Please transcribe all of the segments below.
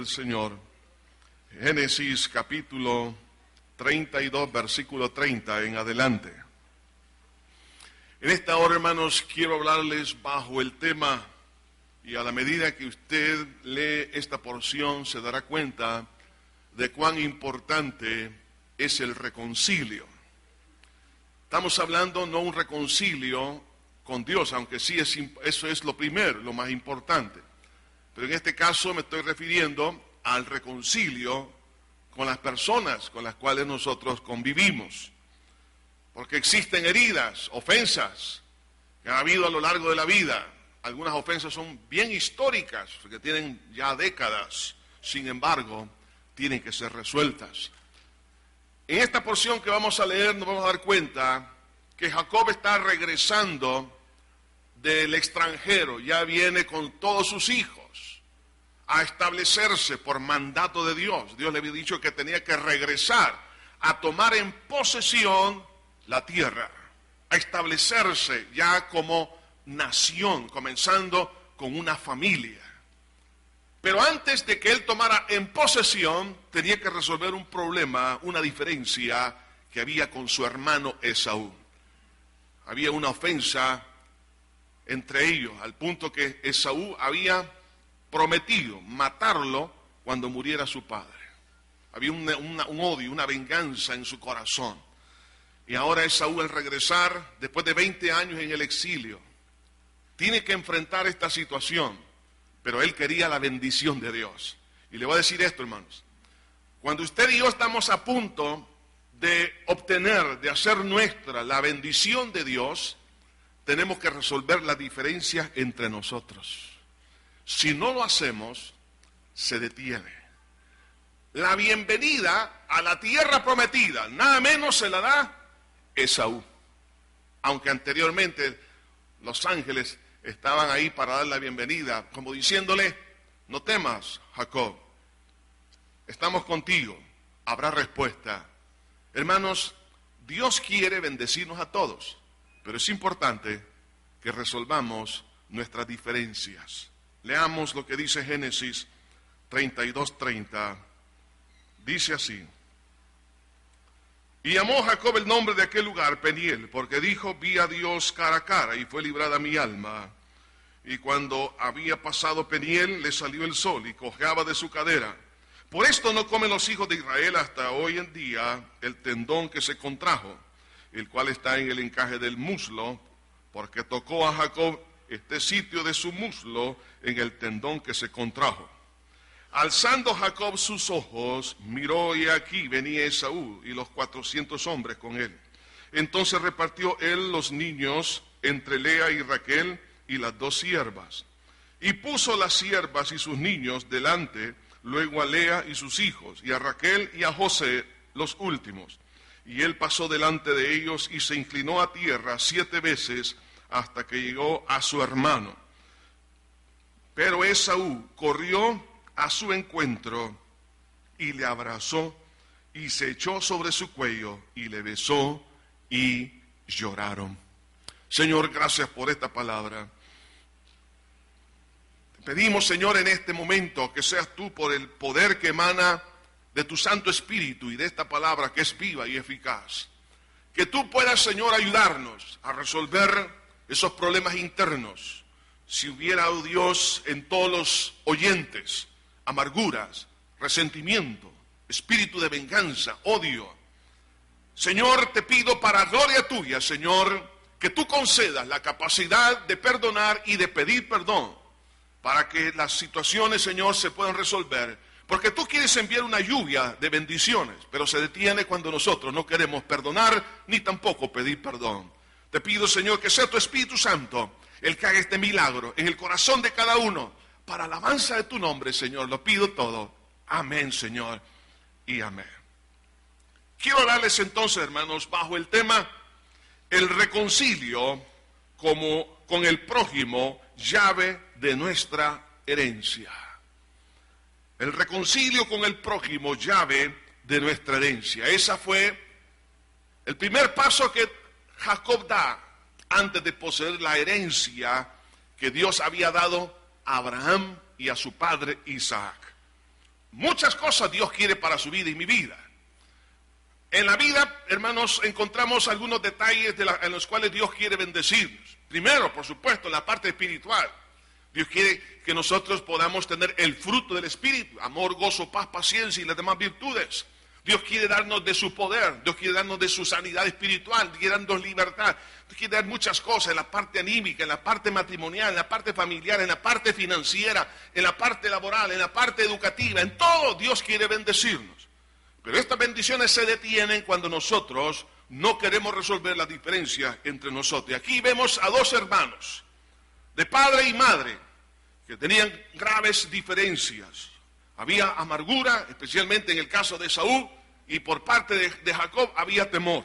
El Señor. Génesis capítulo 32, versículo 30 en adelante. En esta hora, hermanos, quiero hablarles bajo el tema, y a la medida que usted lee esta porción se dará cuenta de cuán importante es el reconcilio. Estamos hablando no un reconcilio con Dios, aunque sí eso es lo primero, lo más importante. Pero en este caso me estoy refiriendo al reconcilio con las personas con las cuales nosotros convivimos. Porque existen heridas, ofensas que han habido a lo largo de la vida. Algunas ofensas son bien históricas, que tienen ya décadas. Sin embargo, tienen que ser resueltas. En esta porción que vamos a leer nos vamos a dar cuenta que Jacob está regresando del extranjero, ya viene con todos sus hijos a establecerse por mandato de Dios. Dios le había dicho que tenía que regresar a tomar en posesión la tierra, a establecerse ya como nación, comenzando con una familia. Pero antes de que él tomara en posesión, tenía que resolver un problema, una diferencia que había con su hermano Esaú. Había una ofensa entre ellos, al punto que Esaú había prometido matarlo cuando muriera su padre. Había un odio, una venganza en su corazón. Y ahora Esaú, al regresar, después de 20 años en el exilio, tiene que enfrentar esta situación, pero él quería la bendición de Dios. Y le voy a decir esto, hermanos. Cuando usted y yo estamos a punto de obtener, de hacer nuestra la bendición de Dios, tenemos que resolver las diferencias entre nosotros. Si no lo hacemos, se detiene. La bienvenida a la tierra prometida, nada menos se la da Esaú. Aunque anteriormente los ángeles estaban ahí para dar la bienvenida, como diciéndole: no temas, Jacob, estamos contigo, habrá respuesta. Hermanos, Dios quiere bendecirnos a todos, pero es importante que resolvamos nuestras diferencias. Leamos lo que dice Génesis 32:30. Dice así: y llamó Jacob el nombre de aquel lugar Peniel, porque dijo: vi a Dios cara a cara, y fue librada mi alma. Y cuando había pasado Peniel, le salió el sol, y cojeaba de su cadera. Por esto no comen los hijos de Israel hasta hoy en día el tendón que se contrajo, el cual está en el encaje del muslo, porque tocó a Jacob este sitio de su muslo en el tendón que se contrajo. Alzando Jacob sus ojos, miró, y aquí venía Esaú y los 400 hombres con él. Entonces repartió él los niños entre Lea y Raquel y las 2 siervas. Y puso las siervas y sus niños delante, luego a Lea y sus hijos, y a Raquel y a José los últimos. Y él pasó delante de ellos y se inclinó a tierra 7 veces hasta que llegó a su hermano. Pero Esaú corrió a su encuentro y le abrazó y se echó sobre su cuello y le besó y lloraron. Señor, gracias por esta palabra. Te pedimos, Señor, en este momento que seas tú, por el poder que emana de tu Santo Espíritu y de esta palabra que es viva y eficaz, que tú puedas, Señor, ayudarnos a resolver esos problemas internos. Si hubiera, oh Dios, en todos los oyentes amarguras, resentimiento, espíritu de venganza, odio, Señor, te pido para gloria tuya, Señor, que tú concedas la capacidad de perdonar y de pedir perdón, para que las situaciones, Señor, se puedan resolver. Porque tú quieres enviar una lluvia de bendiciones, pero se detiene cuando nosotros no queremos perdonar ni tampoco pedir perdón. Te pido, Señor, que sea tu Espíritu Santo el que haga este milagro en el corazón de cada uno, para alabanza de tu nombre, Señor. Lo pido todo. Amén, Señor, y amén. Quiero hablarles entonces, hermanos, bajo el tema el reconcilio como con el prójimo, llave de nuestra herencia. El reconcilio con el prójimo, llave de nuestra herencia. Ese fue el primer paso que Jacob da antes de poseer la herencia que Dios había dado a Abraham y a su padre Isaac. muchas cosas Dios quiere para su vida y mi vida. En la vida, hermanos, encontramos algunos detalles en los cuales Dios quiere bendecirnos. Primero, por supuesto, en la parte espiritual. Dios quiere que nosotros podamos tener el fruto del Espíritu: amor, gozo, paz, paciencia y las demás virtudes. Dios quiere darnos de su poder, Dios quiere darnos de su sanidad espiritual, Dios quiere darnos libertad, Dios quiere dar muchas cosas en la parte anímica, en la parte matrimonial, en la parte familiar, en la parte financiera, en la parte laboral, en la parte educativa, en todo Dios quiere bendecirnos. Pero estas bendiciones se detienen cuando nosotros no queremos resolver la diferencia entre nosotros. Y aquí vemos a dos hermanos, de padre y madre, que tenían graves diferencias. Había amargura, especialmente en el caso de Esaú, y por parte de Jacob había temor.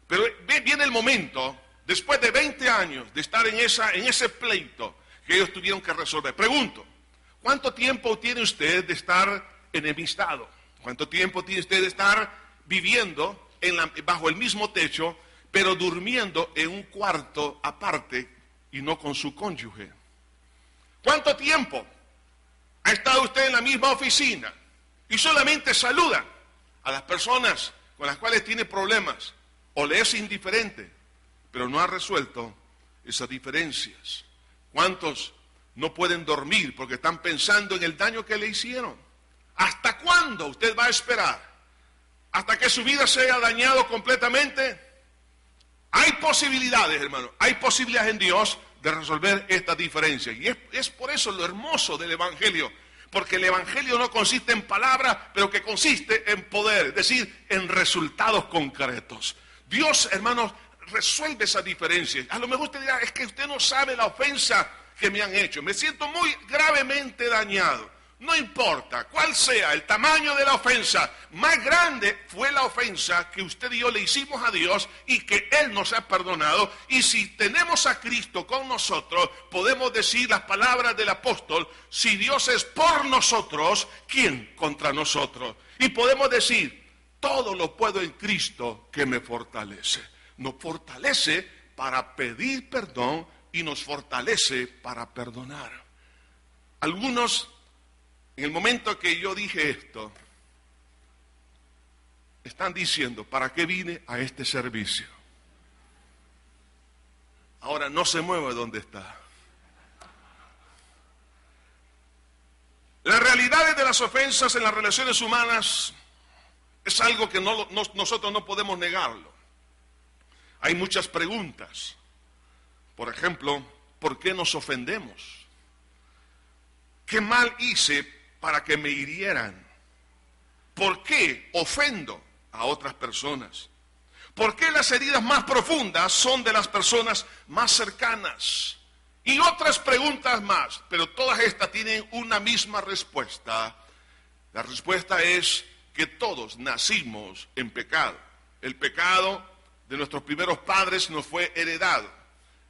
Pero viene el momento, después de 20 años de estar en ese pleito, que ellos tuvieron que resolver. Pregunto, ¿cuánto tiempo tiene usted de estar enemistado? ¿Cuánto tiempo tiene usted de estar viviendo bajo el mismo techo, pero durmiendo en un cuarto aparte y no con su cónyuge? ¿Cuánto tiempo ha estado usted en la misma oficina y solamente saluda a las personas con las cuales tiene problemas, o le es indiferente, pero no ha resuelto esas diferencias? ¿Cuántos no pueden dormir porque están pensando en el daño que le hicieron? ¿Hasta cuándo usted va a esperar? ¿Hasta que su vida se haya dañado completamente? Hay posibilidades, hermano, hay posibilidades en Dios de resolver estas diferencias. Y es por eso lo hermoso del Evangelio, porque el Evangelio no consiste en palabras, pero que consiste en poder, es decir, en resultados concretos. Dios, hermanos, resuelve esas diferencias. A lo mejor usted dirá, es que usted no sabe la ofensa que me han hecho, me siento muy gravemente dañado. No importa cuál sea el tamaño de la ofensa, más grande fue la ofensa que usted y yo le hicimos a Dios y que Él nos ha perdonado. Y si tenemos a Cristo con nosotros, podemos decir las palabras del apóstol: si Dios es por nosotros, ¿quién contra nosotros? Y podemos decir: todo lo puedo en Cristo que me fortalece. Nos fortalece para pedir perdón y nos fortalece para perdonar. Algunos, en el momento que yo dije esto, están diciendo: ¿para qué vine a este servicio? Ahora no se mueve donde está. Las realidades de las ofensas en las relaciones humanas es algo que nosotros no podemos negarlo. Hay muchas preguntas. Por ejemplo, ¿por qué nos ofendemos? ¿Qué mal hice para que me hirieran? ¿Por qué ofendo a otras personas? ¿Por qué las heridas más profundas son de las personas más cercanas? Y otras preguntas más, pero todas estas tienen una misma respuesta. La respuesta es que todos nacimos en pecado. El pecado de nuestros primeros padres nos fue heredado.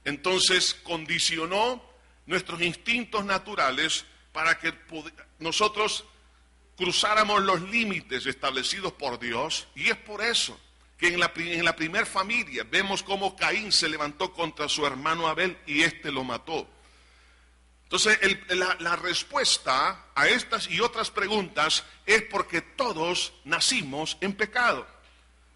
Entonces condicionó nuestros instintos naturales para que nosotros cruzáramos los límites establecidos por Dios. Y es por eso que en la primer familia vemos cómo Caín se levantó contra su hermano Abel y éste lo mató. Entonces la respuesta a estas y otras preguntas es porque todos nacimos en pecado.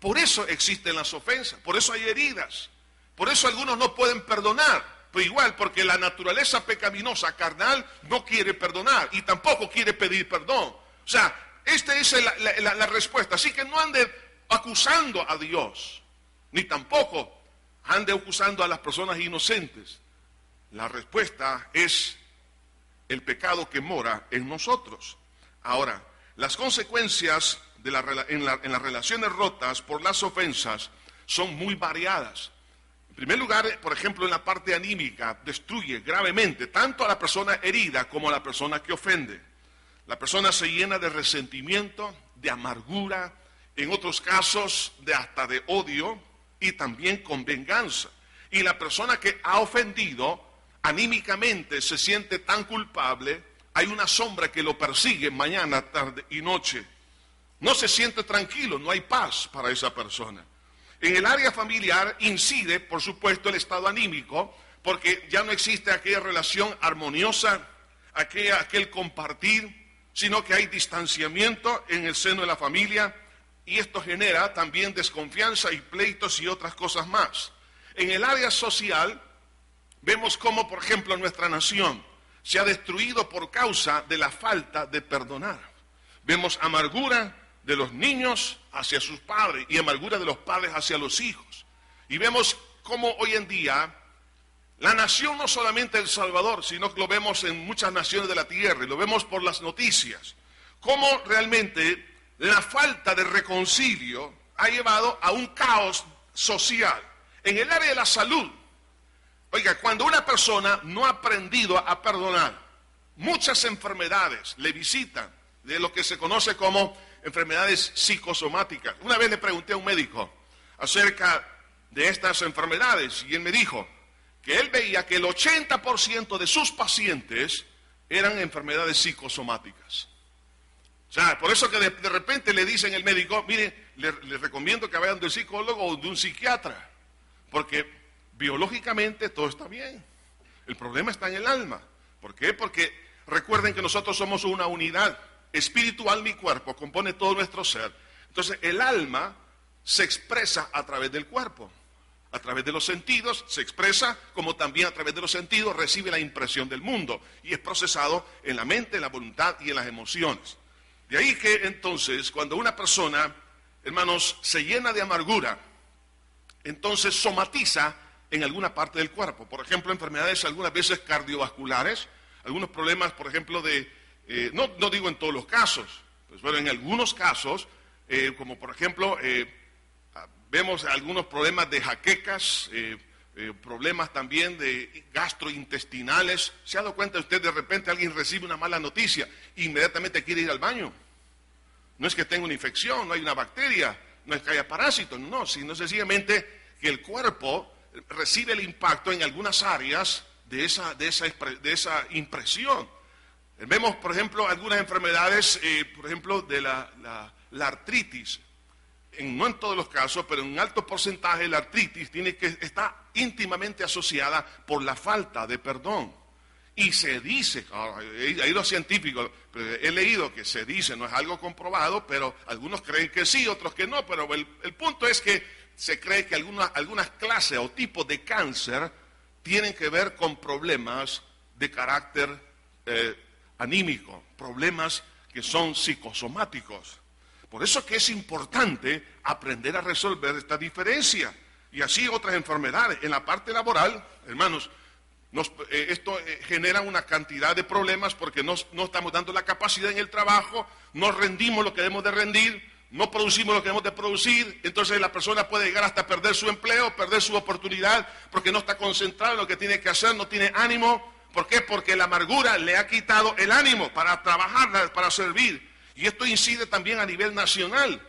Por eso existen las ofensas, por eso hay heridas, por eso algunos no pueden perdonar. Pero igual, porque la naturaleza pecaminosa carnal no quiere perdonar y tampoco quiere pedir perdón. O sea, esta es la respuesta. Así que no ande acusando a Dios, ni tampoco ande acusando a las personas inocentes. La respuesta es el pecado que mora en nosotros. Ahora, las consecuencias en las relaciones rotas por las ofensas son muy variadas. En primer lugar, por ejemplo, en la parte anímica, destruye gravemente tanto a la persona herida como a la persona que ofende. La persona se llena de resentimiento, de amargura, en otros casos hasta de odio y también con venganza. Y la persona que ha ofendido anímicamente se siente tan culpable, hay una sombra que lo persigue mañana, tarde y noche. No se siente tranquilo, no hay paz para esa persona. En el área familiar incide, por supuesto, el estado anímico, porque ya no existe aquella relación armoniosa, aquel compartir, sino que hay distanciamiento en el seno de la familia y esto genera también desconfianza y pleitos y otras cosas más. En el área social vemos cómo, por ejemplo, nuestra nación se ha destruido por causa de la falta de perdonar. Vemos amargura de los niños hacia sus padres y amargura de los padres hacia los hijos. Y vemos cómo hoy en día la nación, no solamente El Salvador, sino que lo vemos en muchas naciones de la tierra y lo vemos por las noticias, cómo realmente la falta de reconcilio ha llevado a un caos social. En el área de la salud, oiga, cuando una persona no ha aprendido a perdonar, muchas enfermedades le visitan, de lo que se conoce como enfermedades psicosomáticas. Una vez le pregunté a un médico acerca de estas enfermedades y él me dijo que él veía que el 80% de sus pacientes eran enfermedades psicosomáticas. O sea, por eso que de repente le dicen el médico, mire, le recomiendo que vayan de un psicólogo o de un psiquiatra, porque biológicamente todo está bien. El problema está en el alma. ¿Por qué? Porque recuerden que nosotros somos una unidad. Espiritual, mi cuerpo, compone todo nuestro ser. Entonces, el alma se expresa a través del cuerpo. A través de los sentidos se expresa, como también a través de los sentidos recibe la impresión del mundo. Y es procesado en la mente, en la voluntad y en las emociones. De ahí que entonces, cuando una persona, hermanos, se llena de amargura, entonces somatiza en alguna parte del cuerpo. Por ejemplo, enfermedades algunas veces cardiovasculares, algunos problemas, por ejemplo, no digo en todos los casos, pues bueno, en algunos casos, como por ejemplo, vemos algunos problemas de jaquecas, problemas también de gastrointestinales. ¿Se ha dado cuenta usted de repente alguien recibe una mala noticia, inmediatamente quiere ir al baño? No es que tenga una infección, no hay una bacteria, no es que haya parásitos, no, sino sencillamente que el cuerpo recibe el impacto en algunas áreas de esa impresión. Vemos, por ejemplo, algunas enfermedades, por ejemplo, de la artritis. No en todos los casos, pero en un alto porcentaje la artritis está íntimamente asociada por la falta de perdón. Y se dice, hay los científicos, he leído que se dice, no es algo comprobado, pero algunos creen que sí, otros que no, pero el punto es que se cree que algunas clases o tipos de cáncer tienen que ver con problemas de carácter anímico, problemas que son psicosomáticos. Por eso que es importante aprender a resolver esta diferencia. Y así otras enfermedades. En la parte laboral, hermanos, esto genera una cantidad de problemas porque no estamos dando la capacidad en el trabajo, no rendimos lo que debemos de rendir, no producimos lo que debemos de producir, entonces la persona puede llegar hasta perder su empleo, perder su oportunidad, porque no está concentrado en lo que tiene que hacer, no tiene ánimo. ¿Por qué? Porque la amargura le ha quitado el ánimo para trabajar, para servir. Y esto incide también a nivel nacional.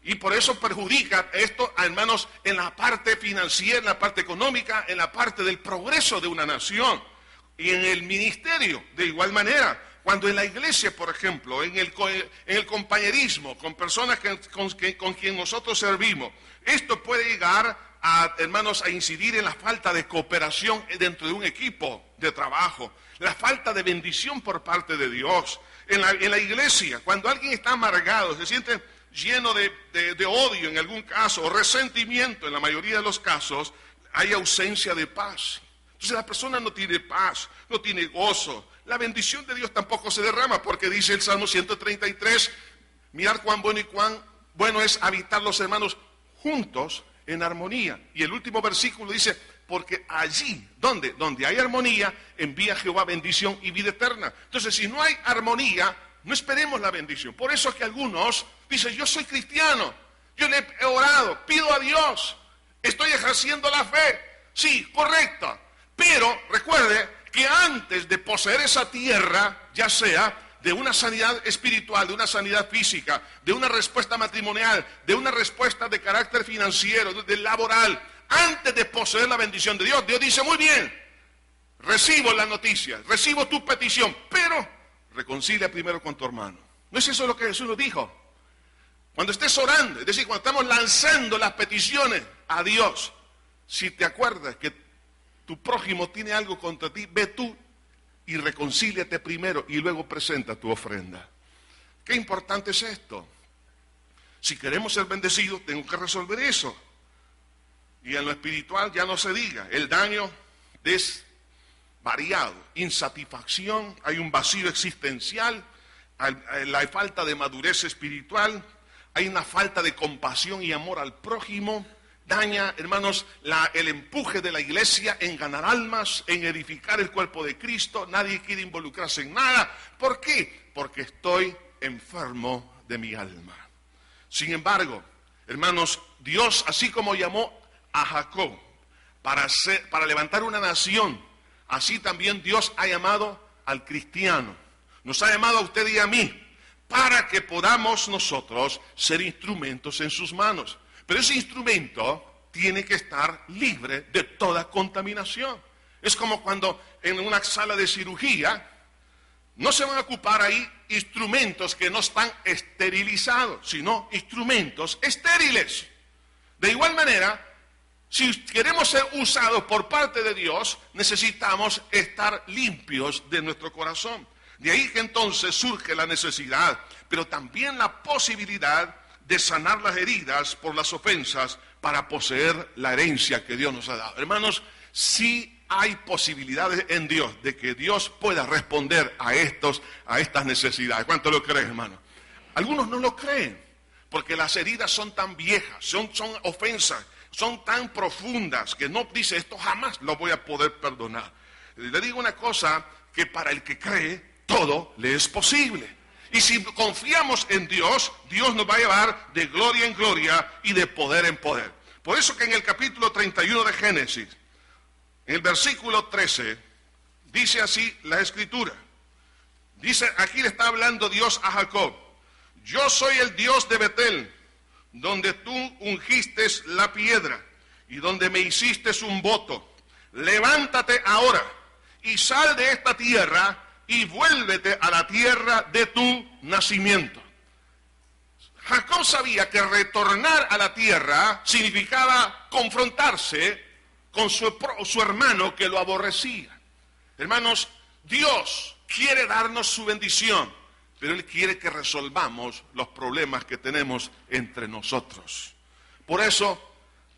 Y por eso perjudica esto, hermanos, en la parte financiera, en la parte económica, en la parte del progreso de una nación. Y en el ministerio, de igual manera. Cuando en la iglesia, por ejemplo, en el compañerismo, con personas con quien nosotros servimos, esto puede llegar hermanos, a incidir en la falta de cooperación dentro de un equipo de trabajo, la falta de bendición por parte de Dios. En la iglesia, cuando alguien está amargado, se siente lleno de odio en algún caso, o resentimiento en la mayoría de los casos, hay ausencia de paz. Entonces la persona no tiene paz, no tiene gozo. La bendición de Dios tampoco se derrama, porque dice el Salmo 133, mirad cuán bueno es habitar los hermanos juntos en armonía. Y el último versículo dice, porque allí, donde hay armonía, envía Jehová bendición y vida eterna. Entonces, si no hay armonía, no esperemos la bendición. Por eso es que algunos dicen, yo soy cristiano, yo le he orado, pido a Dios, estoy ejerciendo la fe. Sí, correcta. Pero recuerde que antes de poseer esa tierra, ya sea de una sanidad espiritual, de una sanidad física, de una respuesta matrimonial, de una respuesta de carácter financiero, de laboral, antes de poseer la bendición de Dios, Dios dice, muy bien, recibo la noticia, recibo tu petición, pero reconcilia primero con tu hermano. ¿No es eso lo que Jesús nos dijo? Cuando estés orando, es decir, cuando estamos lanzando las peticiones a Dios, si te acuerdas que tu prójimo tiene algo contra ti, ve tú, y reconcíliate primero y luego presenta tu ofrenda. Qué importante es esto. Si queremos ser bendecidos, tengo que resolver eso. Y en lo espiritual ya no se diga, el daño es variado, insatisfacción, hay un vacío existencial, la falta de madurez espiritual, hay una falta de compasión y amor al prójimo, daña, hermanos, el empuje de la iglesia en ganar almas, en edificar el cuerpo de Cristo, nadie quiere involucrarse en nada. ¿Por qué? Porque estoy enfermo de mi alma. Sin embargo, hermanos, Dios, así como llamó a Jacob para levantar una nación, así también Dios ha llamado al cristiano. Nos ha llamado a usted y a mí para que podamos nosotros ser instrumentos en sus manos. Pero ese instrumento tiene que estar libre de toda contaminación. Es como cuando en una sala de cirugía no se van a ocupar ahí instrumentos que no están esterilizados, sino instrumentos estériles. De igual manera, si queremos ser usados por parte de Dios, necesitamos estar limpios de nuestro corazón. De ahí que entonces surge la necesidad, pero también la posibilidad de sanar las heridas por las ofensas para poseer la herencia que Dios nos ha dado. Hermanos, sí hay posibilidades en Dios de que Dios pueda responder a estas necesidades. ¿Cuánto lo creen, hermano? Algunos no lo creen, porque las heridas son tan viejas, son ofensas, son tan profundas que no dice, esto jamás lo voy a poder perdonar. Le digo una cosa, que para el que cree, todo le es posible. Y si confiamos en Dios, Dios nos va a llevar de gloria en gloria y de poder en poder. Por eso que en el capítulo 31 de Génesis, en el versículo 13, dice así la Escritura. Dice, aquí le está hablando Dios a Jacob. Yo soy el Dios de Betel, donde tú ungiste la piedra y donde me hiciste un voto. Levántate ahora y sal de esta tierra y vuélvete a la tierra de tu nacimiento. Jacob sabía que retornar a la tierra significaba confrontarse con su hermano que lo aborrecía. Hermanos, Dios quiere darnos su bendición, pero Él quiere que resolvamos los problemas que tenemos entre nosotros. Por eso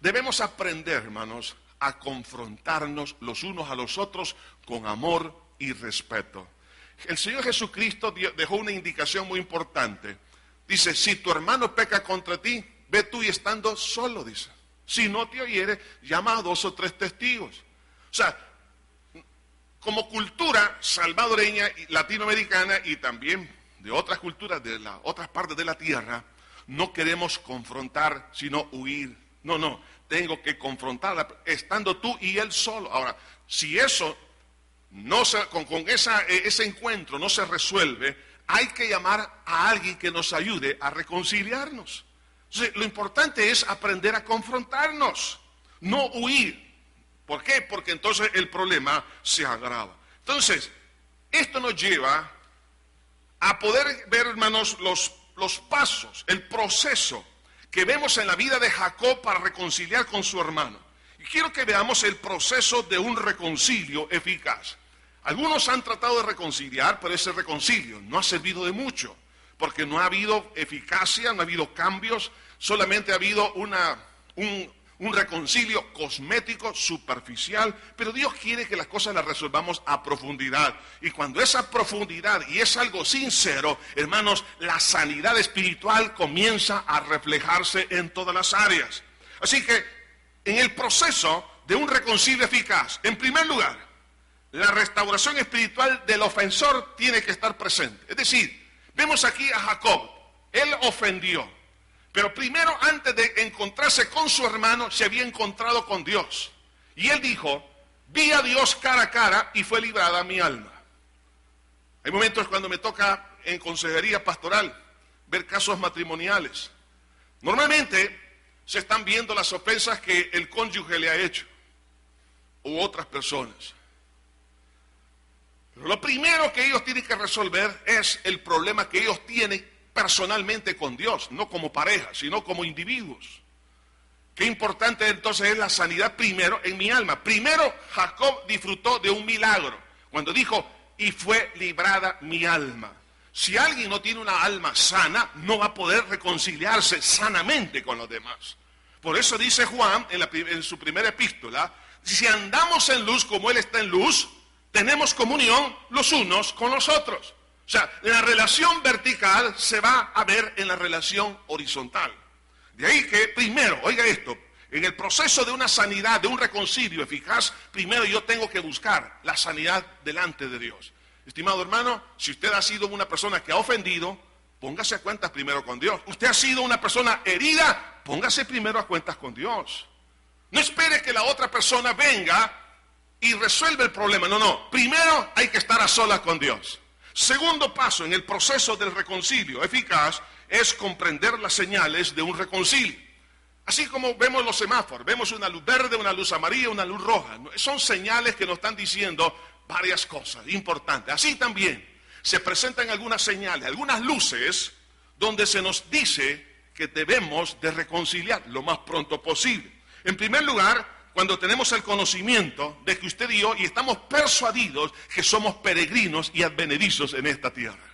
debemos aprender, hermanos, a confrontarnos los unos a los otros con amor y respeto. El Señor Jesucristo dejó una indicación muy importante. Dice, si tu hermano peca contra ti, ve tú y estando solo, dice. Si no te oyere, llama a 2 o 3 testigos. O sea, como cultura salvadoreña, latinoamericana y también de otras culturas de las otras partes de la tierra, no queremos confrontar, sino huir. No, tengo que confrontarla, estando tú y él solo. Ahora, si eso con ese encuentro no se resuelve, hay que llamar a alguien que nos ayude a reconciliarnos. Entonces, lo importante es aprender a confrontarnos, no huir. ¿Por qué? Porque entonces el problema se agrava. Entonces, esto nos lleva a poder ver, hermanos, los pasos, el proceso que vemos en la vida de Jacob para reconciliar con su hermano. Y quiero que veamos el proceso de un reconcilio eficaz. Algunos han tratado de reconciliar, pero ese reconcilio no ha servido de mucho, porque no ha habido eficacia, no ha habido cambios, solamente ha habido un reconcilio cosmético, superficial, pero Dios quiere que las cosas las resolvamos a profundidad. Y cuando es a profundidad y es algo sincero, hermanos, la sanidad espiritual comienza a reflejarse en todas las áreas. Así que, en el proceso de un reconcilio eficaz, en primer lugar, la restauración espiritual del ofensor tiene que estar presente. Es decir, vemos aquí a Jacob, él ofendió, pero primero, antes de encontrarse con su hermano, se había encontrado con Dios. Y él dijo, vi a Dios cara a cara y fue librada mi alma. Hay momentos cuando me toca en consejería pastoral ver casos matrimoniales. Normalmente se están viendo las ofensas que el cónyuge le ha hecho u otras personas. Pero lo primero que ellos tienen que resolver es el problema que ellos tienen personalmente con Dios, no como pareja, sino como individuos. Qué importante entonces es la sanidad primero en mi alma. Primero Jacob disfrutó de un milagro, cuando dijo, y fue librada mi alma. Si alguien no tiene una alma sana, no va a poder reconciliarse sanamente con los demás. Por eso dice Juan en su primera epístola, si andamos en luz como Él está en luz, tenemos comunión los unos con los otros. O sea, la relación vertical se va a ver en la relación horizontal. De ahí que primero, oiga esto, en el proceso de una sanidad, de un reconcilio eficaz, primero yo tengo que buscar la sanidad delante de Dios. Estimado hermano, si usted ha sido una persona que ha ofendido, póngase a cuentas primero con Dios. Usted ha sido una persona herida, póngase primero a cuentas con Dios. No espere que la otra persona venga y resuelva el problema. No. Primero hay que estar a solas con Dios. Segundo paso en el proceso del reconcilio eficaz es comprender las señales de un reconcilio. Así como vemos los semáforos, vemos una luz verde, una luz amarilla, una luz roja. Son señales que nos están diciendo varias cosas importantes. Así también se presentan algunas señales, algunas luces, donde se nos dice que debemos de reconciliar lo más pronto posible. En primer lugar, cuando tenemos el conocimiento de que usted y yo, y estamos persuadidos que somos peregrinos y advenedizos en esta tierra.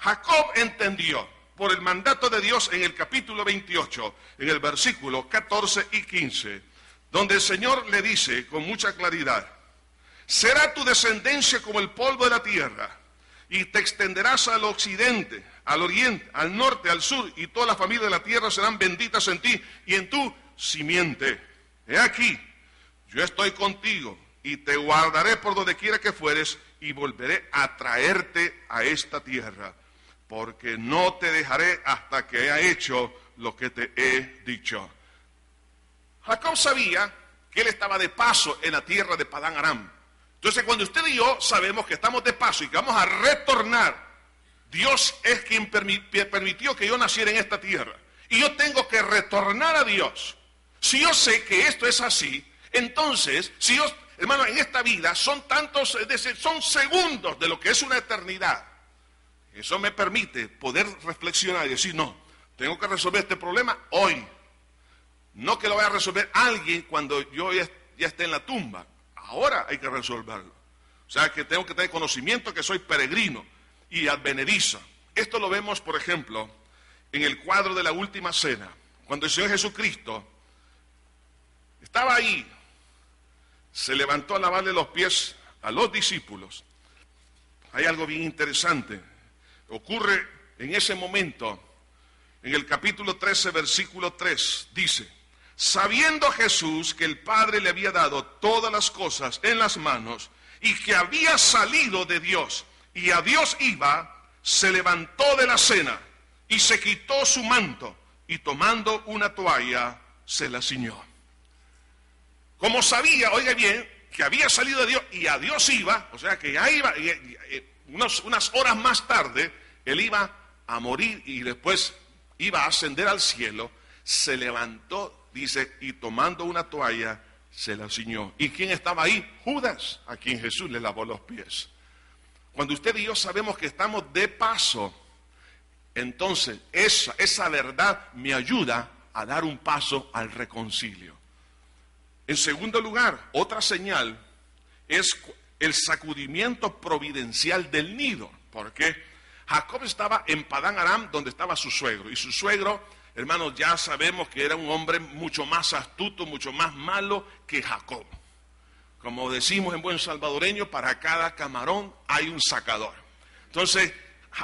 Jacob entendió, por el mandato de Dios en el capítulo 28, en el versículo 14 y 15, donde el Señor le dice con mucha claridad, será tu descendencia como el polvo de la tierra, y te extenderás al occidente, al oriente, al norte, al sur, y toda la familia de la tierra serán benditas en ti y en tu simiente. He aquí, yo estoy contigo, y te guardaré por donde quiera que fueres, y volveré a traerte a esta tierra, porque no te dejaré hasta que haya hecho lo que te he dicho. Jacob sabía que él estaba de paso en la tierra de Padán Aram. Entonces, cuando usted y yo sabemos que estamos de paso y que vamos a retornar, Dios es quien permitió que yo naciera en esta tierra. Y yo tengo que retornar a Dios. Si yo sé que esto es así, entonces, si yo, hermano, en esta vida son son segundos de lo que es una eternidad. Eso me permite poder reflexionar y decir, no, tengo que resolver este problema hoy. No que lo vaya a resolver alguien cuando yo ya esté en la tumba. Ahora hay que resolverlo. O sea, que tengo que tener conocimiento que soy peregrino y advenedizo. Esto lo vemos, por ejemplo, en el cuadro de la última cena. Cuando el Señor Jesucristo estaba ahí, se levantó a lavarle los pies a los discípulos. Hay algo bien interesante. Ocurre en ese momento, en el capítulo 13, versículo 3, dice, sabiendo Jesús que el Padre le había dado todas las cosas en las manos y que había salido de Dios y a Dios iba, se levantó de la cena y se quitó su manto y tomando una toalla se la ciñó. Como sabía, oiga bien, que había salido de Dios y a Dios iba, o sea que ya iba, unas horas más tarde, él iba a morir y después iba a ascender al cielo, se levantó, dice, y tomando una toalla, se la ciñó. ¿Y quién estaba ahí? Judas, a quien Jesús le lavó los pies. Cuando usted y yo sabemos que estamos de paso, entonces esa verdad me ayuda a dar un paso al reconcilio. En segundo lugar, otra señal es el sacudimiento providencial del nido. Porque Jacob estaba en Padán Aram, donde estaba su suegro. Y su suegro, hermanos, ya sabemos que era un hombre mucho más astuto, mucho más malo que Jacob. Como decimos en buen salvadoreño, para cada camarón hay un sacador. Entonces,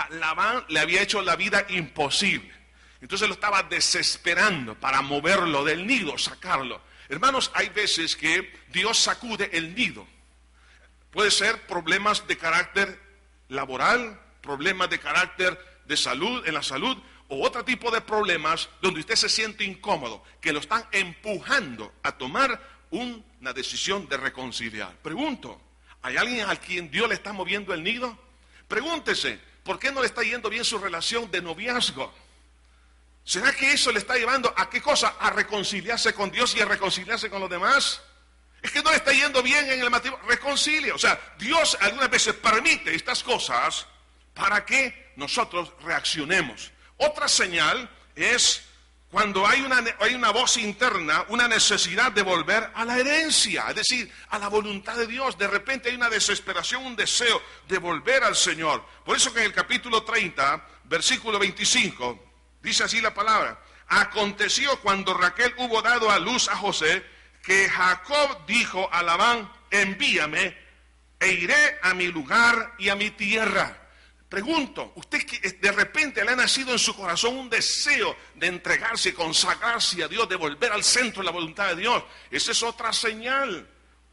Labán le había hecho la vida imposible. Entonces lo estaba desesperando para moverlo del nido, sacarlo. Hermanos, hay veces que Dios sacude el nido. Puede ser problemas de carácter laboral, problemas de carácter de salud, en la salud, o otro tipo de problemas donde usted se siente incómodo, que lo están empujando a tomar una decisión de reconciliar. Pregunto, ¿hay alguien a quien Dios le está moviendo el nido? Pregúntese, ¿por qué no le está yendo bien su relación de noviazgo? ¿Será que eso le está llevando a qué cosa? A reconciliarse con Dios y a reconciliarse con los demás. Es que no le está yendo bien en el matrimonio. Reconcilia. O sea, Dios algunas veces permite estas cosas para que nosotros reaccionemos. Otra señal es cuando hay una voz interna, una necesidad de volver a la herencia, es decir, a la voluntad de Dios. De repente hay una desesperación, un deseo de volver al Señor. Por eso que en el capítulo 30, versículo 25, dice así la palabra: aconteció cuando Raquel hubo dado a luz a José, que Jacob dijo a Labán: envíame e iré a mi lugar y a mi tierra. Pregunto, usted que de repente le ha nacido en su corazón un deseo de entregarse, consagrarse a Dios, de volver al centro de la voluntad de Dios, esa es otra señal.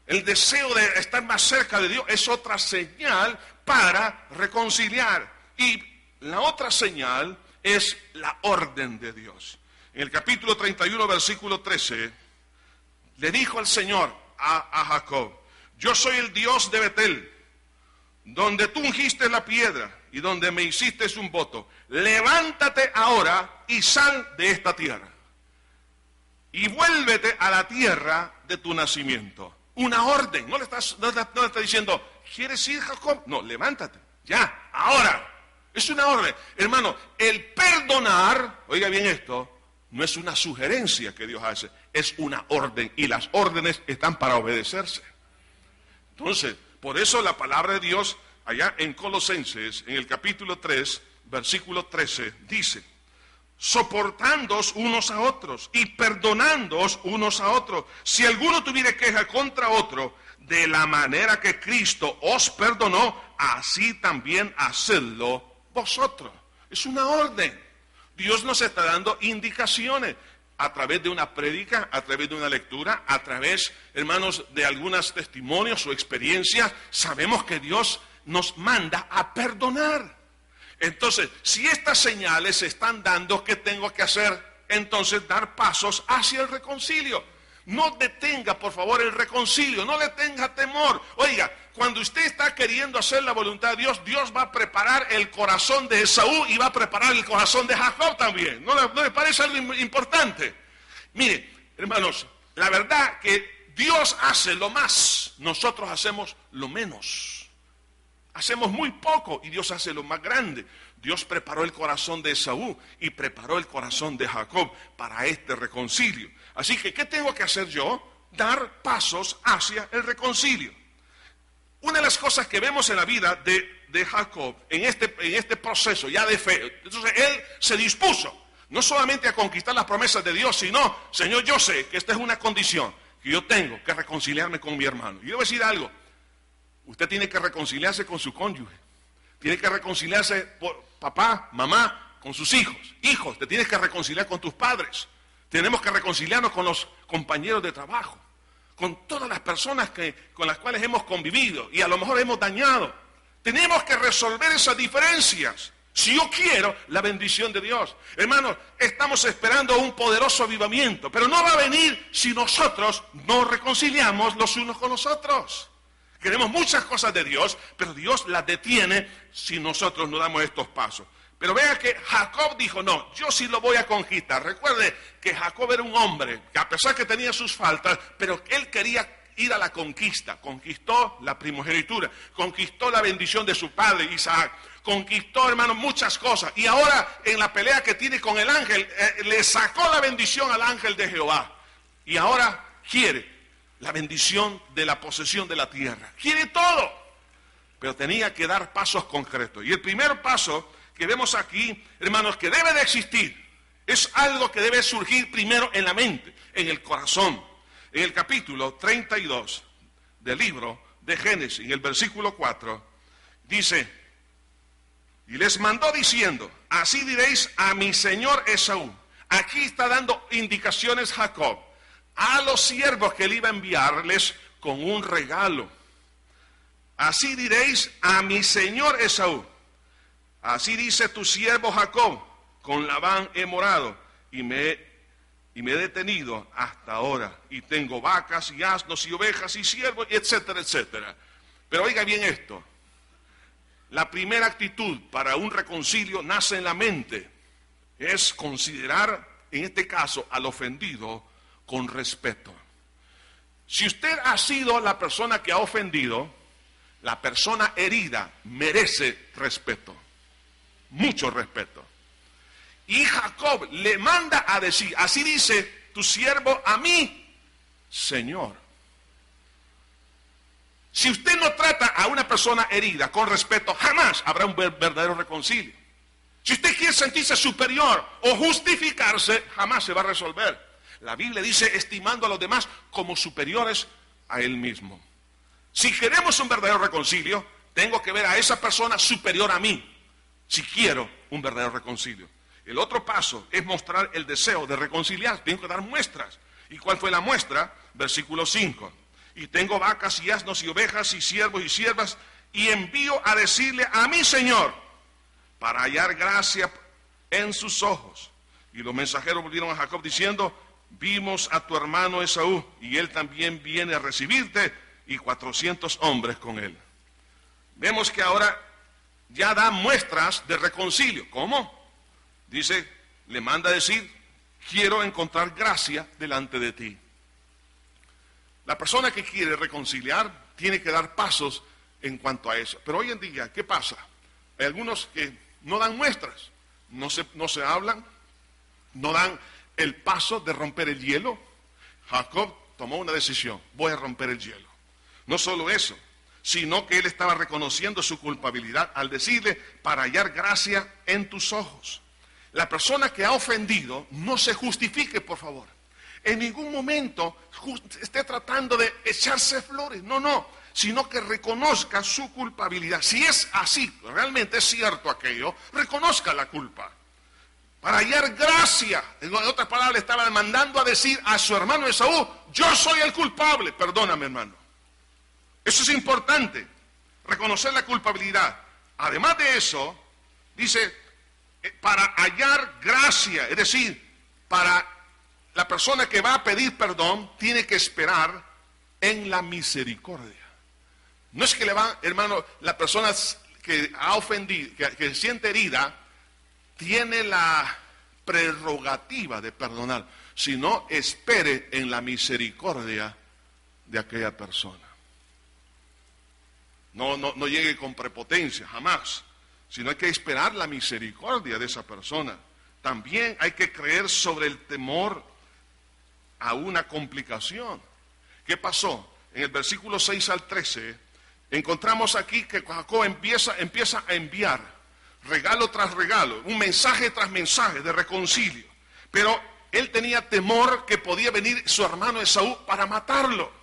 El deseo de estar más cerca de Dios es otra señal para reconciliar. Y la otra señal es la orden de Dios. En el capítulo 31, versículo 13, le dijo el Señor a Jacob: yo soy el Dios de Betel, donde tú ungiste la piedra y donde me hiciste un voto. Levántate ahora y sal de esta tierra y vuélvete a la tierra de tu nacimiento. Una orden. No le está diciendo: ¿quieres ir, Jacob? No, levántate, ya, ahora. Es una orden. Hermano, el perdonar, oiga bien esto, no es una sugerencia que Dios hace, es una orden, y las órdenes están para obedecerse. Entonces, por eso la palabra de Dios, allá en Colosenses, en el capítulo 3, versículo 13, dice: soportándoos unos a otros y perdonándoos unos a otros, si alguno tuviere queja contra otro, de la manera que Cristo os perdonó, así también hacedlo vosotros. Es una orden. Dios nos está dando indicaciones a través de una prédica, a través de una lectura, a través, hermanos, de algunos testimonios o experiencias. Sabemos que Dios nos manda a perdonar. Entonces, si estas señales se están dando, ¿qué tengo que hacer? Entonces, dar pasos hacia el reconcilio. No detenga, por favor, el reconcilio, no le tenga temor. Oiga, cuando usted está queriendo hacer la voluntad de Dios, Dios va a preparar el corazón de Esaú y va a preparar el corazón de Jacob también. ¿No le parece algo importante? Mire, hermanos, la verdad que Dios hace lo más, nosotros hacemos lo menos. Hacemos muy poco y Dios hace lo más grande. Dios preparó el corazón de Esaú y preparó el corazón de Jacob para este reconcilio. Así que, ¿qué tengo que hacer yo? Dar pasos hacia el reconcilio. Una de las cosas que vemos en la vida de Jacob, en este proceso ya de fe, entonces él se dispuso, no solamente a conquistar las promesas de Dios, sino: Señor, yo sé que esta es una condición, que yo tengo que reconciliarme con mi hermano. Y yo voy a decir algo: usted tiene que reconciliarse con su cónyuge, tiene que reconciliarse por papá, mamá, con sus hijos. Hijos, te tienes que reconciliar con tus padres. Tenemos que reconciliarnos con los compañeros de trabajo, con todas las personas con las cuales hemos convivido y a lo mejor hemos dañado. Tenemos que resolver esas diferencias si yo quiero la bendición de Dios. Hermanos, estamos esperando un poderoso avivamiento, pero no va a venir si nosotros no reconciliamos los unos con los otros. Queremos muchas cosas de Dios, pero Dios las detiene si nosotros no damos estos pasos. Pero vea que Jacob dijo: no, yo sí lo voy a conquistar. Recuerde que Jacob era un hombre que, a pesar que tenía sus faltas, pero él quería ir a la conquista. Conquistó la primogenitura, conquistó la bendición de su padre Isaac, conquistó, hermano, muchas cosas. Y ahora, en la pelea que tiene con el ángel, le sacó la bendición al ángel de Jehová. Y ahora quiere la bendición de la posesión de la tierra. Quiere todo, pero tenía que dar pasos concretos. Y el primer paso que vemos aquí, hermanos, que debe de existir, es algo que debe surgir primero en la mente, en el corazón. En el capítulo 32 del libro de Génesis, en el versículo 4, dice: y les mandó diciendo: así diréis a mi señor Esaú. Aquí está dando indicaciones Jacob a los siervos que él iba a enviarles con un regalo. Así diréis a mi señor Esaú: así dice tu siervo Jacob, con Labán he morado y me he detenido hasta ahora, y tengo vacas y asnos y ovejas y siervos, etcétera, etcétera. Pero oiga bien esto: la primera actitud para un reconcilio nace en la mente. Es considerar, en este caso, al ofendido con respeto. Si usted ha sido la persona que ha ofendido, la persona herida merece respeto, mucho respeto. Y Jacob Jacob le manda a decir, así dice tu siervo a mí, Señor. Si usted no trata a una persona herida con respeto, jamás habrá un verdadero reconcilio. Si usted quiere sentirse superior o justificarse, jamás se va a resolver. La Biblia dice, estimando a los demás como superiores a él mismo. Si queremos un verdadero reconcilio, tengo que ver a esa persona superior a mí, si quiero un verdadero reconcilio. El otro paso es mostrar el deseo de reconciliar. Tengo que dar muestras. ¿Y cuál fue la muestra? Versículo 5. Y tengo vacas y asnos y ovejas y siervos y siervas, y envío a decirle a mi Señor, para hallar gracia en sus ojos. Y los mensajeros volvieron a Jacob diciendo, vimos a tu hermano Esaú, y él también viene a recibirte, y 400 hombres con él. Vemos que ahora ya da muestras de reconcilio. ¿Cómo? Dice, le manda a decir, quiero encontrar gracia delante de ti. La persona que quiere reconciliar tiene que dar pasos en cuanto a eso. Pero hoy en día, ¿qué pasa? Hay algunos que no dan muestras, no se hablan, no dan el paso de romper el hielo. Jacob tomó una decisión, voy a romper el hielo. No solo eso, sino que él estaba reconociendo su culpabilidad al decirle, para hallar gracia en tus ojos. La persona que ha ofendido, no se justifique, por favor. En ningún momento esté tratando de echarse flores, no, sino que reconozca su culpabilidad. Si es así, realmente es cierto aquello, reconozca la culpa. Para hallar gracia, en otras palabras, estaba mandando a decir a su hermano Esaú, yo soy el culpable, perdóname hermano. Eso es importante, reconocer la culpabilidad. Además de eso, dice, para hallar gracia, es decir, para la persona que va a pedir perdón, tiene que esperar en la misericordia. No es que le va, hermano, la persona que ha ofendido, que siente herida, tiene la prerrogativa de perdonar, sino espere en la misericordia de aquella persona. No llegue con prepotencia, jamás, sino hay que esperar la misericordia de esa persona. También hay que creer sobre el temor a una complicación. ¿Qué pasó? En el versículo 6 al 13, encontramos aquí que Jacob empieza a enviar regalo tras regalo, un mensaje tras mensaje de reconcilio. Pero él tenía temor que podía venir su hermano Esaú para matarlo.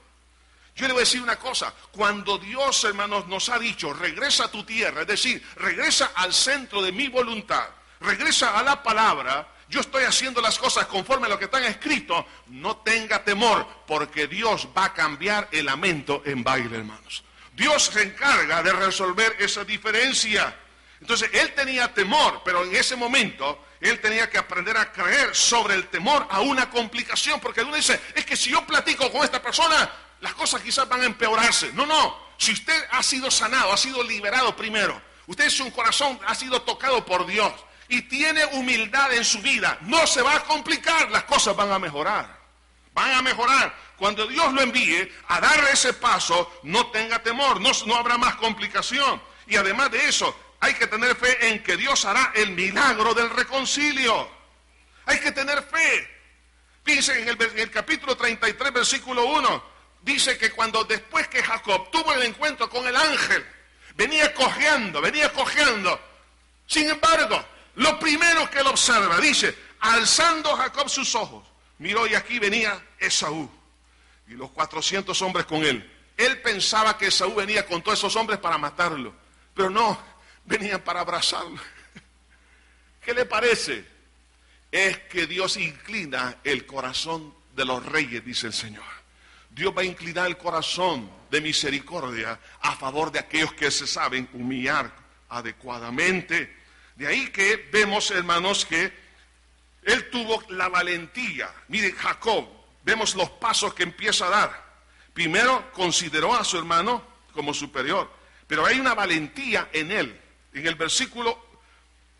Yo le voy a decir una cosa, cuando Dios, hermanos, nos ha dicho, regresa a tu tierra, es decir, regresa al centro de mi voluntad, regresa a la palabra, yo estoy haciendo las cosas conforme a lo que está escrito, no tenga temor, porque Dios va a cambiar el lamento en baile, hermanos. Dios se encarga de resolver esa diferencia. Entonces, él tenía temor, pero en ese momento, él tenía que aprender a creer sobre el temor a una complicación, porque uno dice, es que si yo platico con esta persona, las cosas quizás van a empeorarse. No, si usted ha sido sanado, ha sido liberado primero, usted en su corazón ha sido tocado por Dios, y tiene humildad en su vida, no se va a complicar, las cosas van a mejorar. Van a mejorar. Cuando Dios lo envíe a dar ese paso, no tenga temor, no habrá más complicación. Y además de eso, hay que tener fe en que Dios hará el milagro del reconcilio. Hay que tener fe. Fíjense en el capítulo 33, versículo 1, dice que después que Jacob tuvo el encuentro con el ángel, venía cojeando. Sin embargo, lo primero que él observa, dice, alzando Jacob sus ojos, miró y aquí venía Esaú y los 400 hombres con él. Él pensaba que Esaú venía con todos esos hombres para matarlo, pero no, venían para abrazarlo. ¿Qué le parece? Es que Dios inclina el corazón de los reyes, dice el Señor. Dios va a inclinar el corazón de misericordia a favor de aquellos que se saben humillar adecuadamente. De ahí que vemos, hermanos, que él tuvo la valentía. Mire, Jacob, vemos los pasos que empieza a dar. Primero, consideró a su hermano como superior, pero hay una valentía en él. En el versículo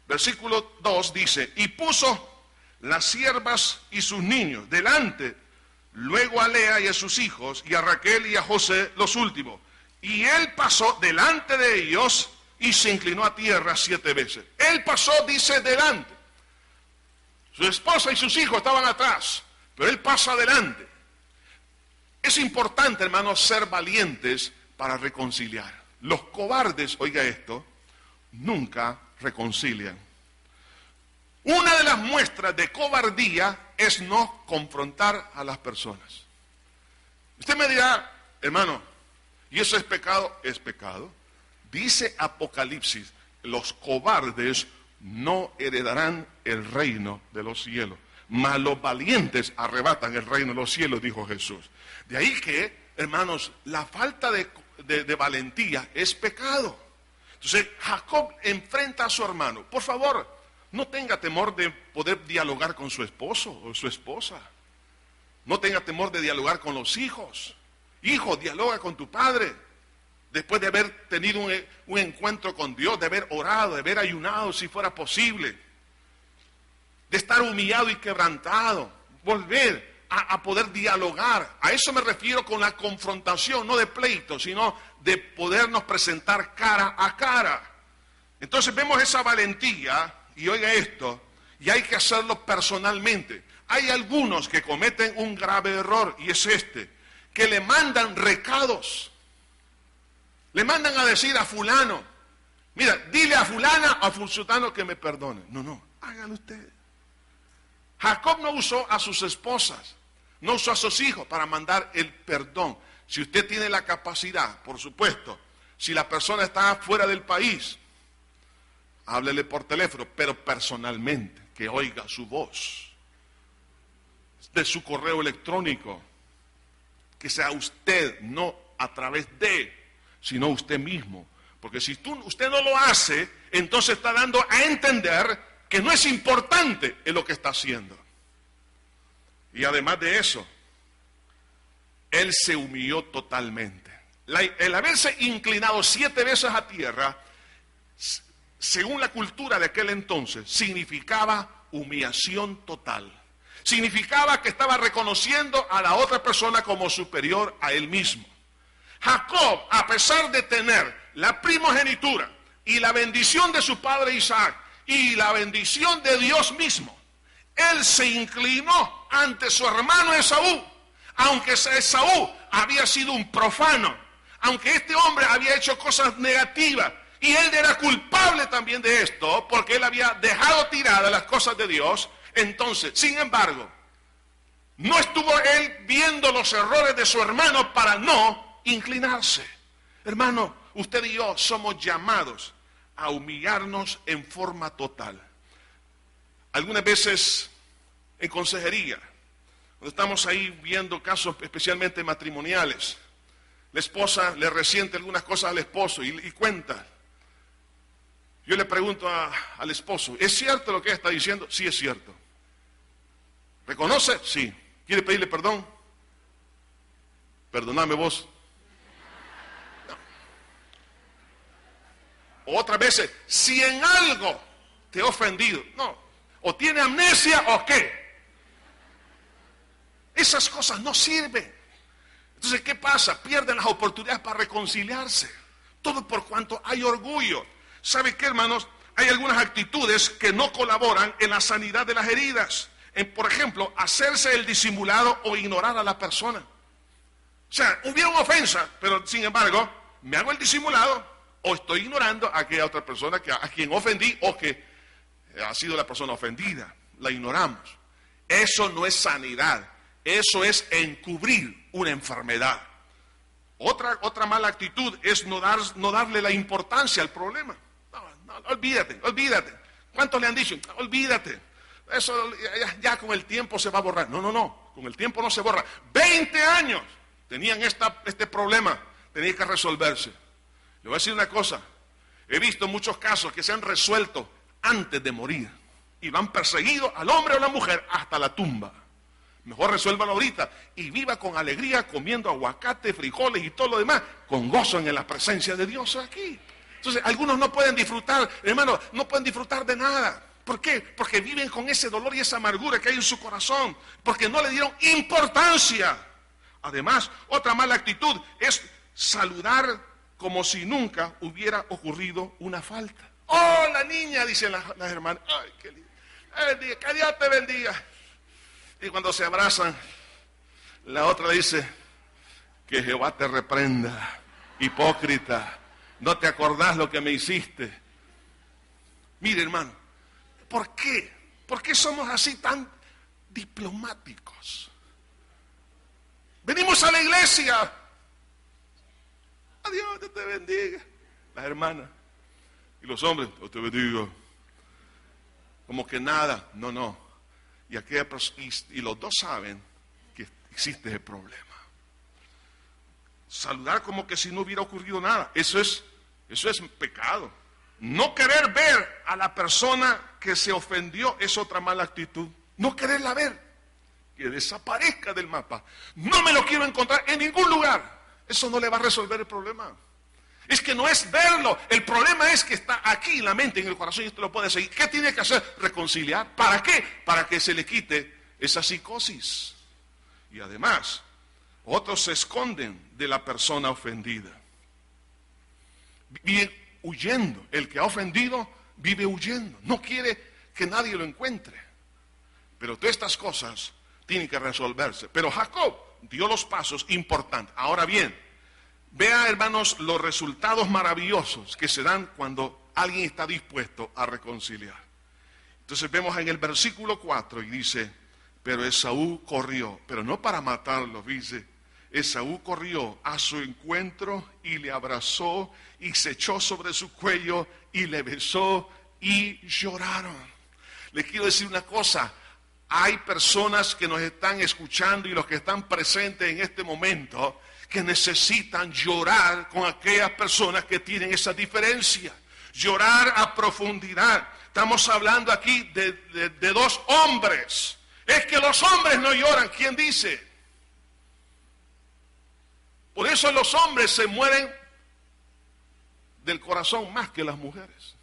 2 dice, y puso las siervas y sus niños delante, luego a Lea y a sus hijos, y a Raquel y a José los últimos. Y él pasó delante de ellos y se inclinó a tierra 7 veces. Él pasó, dice, delante. Su esposa y sus hijos estaban atrás, pero él pasa adelante. Es importante, hermanos, ser valientes para reconciliar. Los cobardes, oiga esto, nunca reconcilian. Una de las muestras de cobardía es no confrontar a las personas. Usted me dirá, hermano, ¿y eso es pecado? Es pecado. Dice Apocalipsis, los cobardes no heredarán el reino de los cielos, mas los valientes arrebatan el reino de los cielos, dijo Jesús. De ahí que, hermanos, la falta de valentía es pecado. Entonces, Jacob enfrenta a su hermano. Por favor, no tenga temor de poder dialogar con su esposo o su esposa. No tenga temor de dialogar con los hijos. Hijo, dialoga con tu padre. Después de haber tenido un encuentro con Dios, de haber orado, de haber ayunado si fuera posible, de estar humillado y quebrantado, volver a poder dialogar. A eso me refiero con la confrontación, no de pleito, sino de podernos presentar cara a cara. Entonces vemos esa valentía, y oiga esto, y hay que hacerlo personalmente. Hay algunos que cometen un grave error, y es este, que le mandan recados. Le mandan a decir a fulano, mira, dile a fulana o a fulano que me perdone. No, hágalo usted. Jacob no usó a sus esposas, no usó a sus hijos para mandar el perdón. Si usted tiene la capacidad, por supuesto, si la persona está fuera del país, háblele por teléfono, pero personalmente, que oiga su voz, de su correo electrónico, que sea usted, no a través de, sino usted mismo. Porque si usted no lo hace, entonces está dando a entender que no es importante en lo que está haciendo. Y además de eso, él se humilló totalmente. El haberse inclinado 7 veces a tierra, según la cultura de aquel entonces, significaba humillación total. Significaba que estaba reconociendo a la otra persona como superior a él mismo. Jacob, a pesar de tener la primogenitura y la bendición de su padre Isaac y la bendición de Dios mismo, él se inclinó ante su hermano Esaú, aunque Esaú había sido un profano, aunque este hombre había hecho cosas negativas, y él era culpable también de esto, porque él había dejado tiradas las cosas de Dios. Entonces, sin embargo, no estuvo él viendo los errores de su hermano para no inclinarse. Hermano, usted y yo somos llamados a humillarnos en forma total. Algunas veces en consejería, cuando estamos ahí viendo casos especialmente matrimoniales, la esposa le resiente algunas cosas al esposo y cuenta. Yo le pregunto al esposo, ¿es cierto lo que ella está diciendo? Sí, es cierto. ¿Reconoce? Sí. ¿Quiere pedirle perdón? Perdóname vos. No. Otras veces, si en algo te he ofendido, no. O tiene amnesia o qué. Esas cosas no sirven. Entonces, ¿qué pasa? Pierden las oportunidades para reconciliarse. Todo por cuanto hay orgullo. ¿Sabe qué, hermanos? Hay algunas actitudes que no colaboran en la sanidad de las heridas. Por ejemplo, hacerse el disimulado o ignorar a la persona. O sea, hubiera una ofensa, pero sin embargo, me hago el disimulado o estoy ignorando a aquella otra persona a quien ofendí o que ha sido la persona ofendida. La ignoramos. Eso no es sanidad. Eso es encubrir una enfermedad. Otra mala actitud es no darle la importancia al problema. No, olvídate. ¿Cuántos le han dicho? Olvídate. Eso ya con el tiempo se va a borrar. No, con el tiempo no se borra. 20 años tenían este problema, tenía que resolverse. Le voy a decir una cosa, he visto muchos casos que se han resuelto antes de morir y lo han perseguido al hombre o a la mujer hasta la tumba. Mejor resuélvalo ahorita y viva con alegría comiendo aguacate, frijoles y todo lo demás, con gozo en la presencia de Dios aquí. Entonces, algunos no pueden disfrutar, hermano, no pueden disfrutar de nada. ¿Por qué? Porque viven con ese dolor y esa amargura que hay en su corazón, porque no le dieron importancia. Además, otra mala actitud es saludar como si nunca hubiera ocurrido una falta. ¡Oh, la niña! Dicen las hermanas. ¡Ay, qué lindo! bendiga, que Dios te bendiga. Y cuando se abrazan, la otra le dice, que Jehová te reprenda, hipócrita, no te acordás lo que me hiciste. Mire, hermano, ¿por qué? ¿Por qué somos así tan diplomáticos? Venimos a la iglesia. Adiós, Dios te bendiga. Las hermanas y los hombres, Dios te bendiga. Como que nada, no. Y los dos saben que existe el problema. Saludar como que si no hubiera ocurrido nada. Eso es pecado. No querer ver a la persona que se ofendió es otra mala actitud. No quererla ver. Que desaparezca del mapa. No me lo quiero encontrar en ningún lugar. Eso no le va a resolver el problema. Es que no es verlo. El problema es que está aquí en la mente, en el corazón, y usted lo puede seguir. ¿Qué tiene que hacer? Reconciliar. ¿Para qué? Para que se le quite esa psicosis. Y además, otros se esconden de la persona ofendida. Viven huyendo. El que ha ofendido vive huyendo. No quiere que nadie lo encuentre. Pero todas estas cosas tienen que resolverse. Pero Jacob dio los pasos importantes. Ahora bien, vea, hermanos, los resultados maravillosos que se dan cuando alguien está dispuesto a reconciliar. Entonces vemos en el versículo 4 y dice, pero Esaú corrió, pero no para matarlo, dice, Esaú corrió a su encuentro y le abrazó y se echó sobre su cuello y le besó y lloraron. Les quiero decir una cosa, hay personas que nos están escuchando y los que están presentes en este momento que necesitan llorar con aquellas personas que tienen esa diferencia. Llorar a profundidad. Estamos hablando aquí de dos hombres. Es que los hombres no lloran. ¿Quién dice? Por eso los hombres se mueren del corazón más que las mujeres.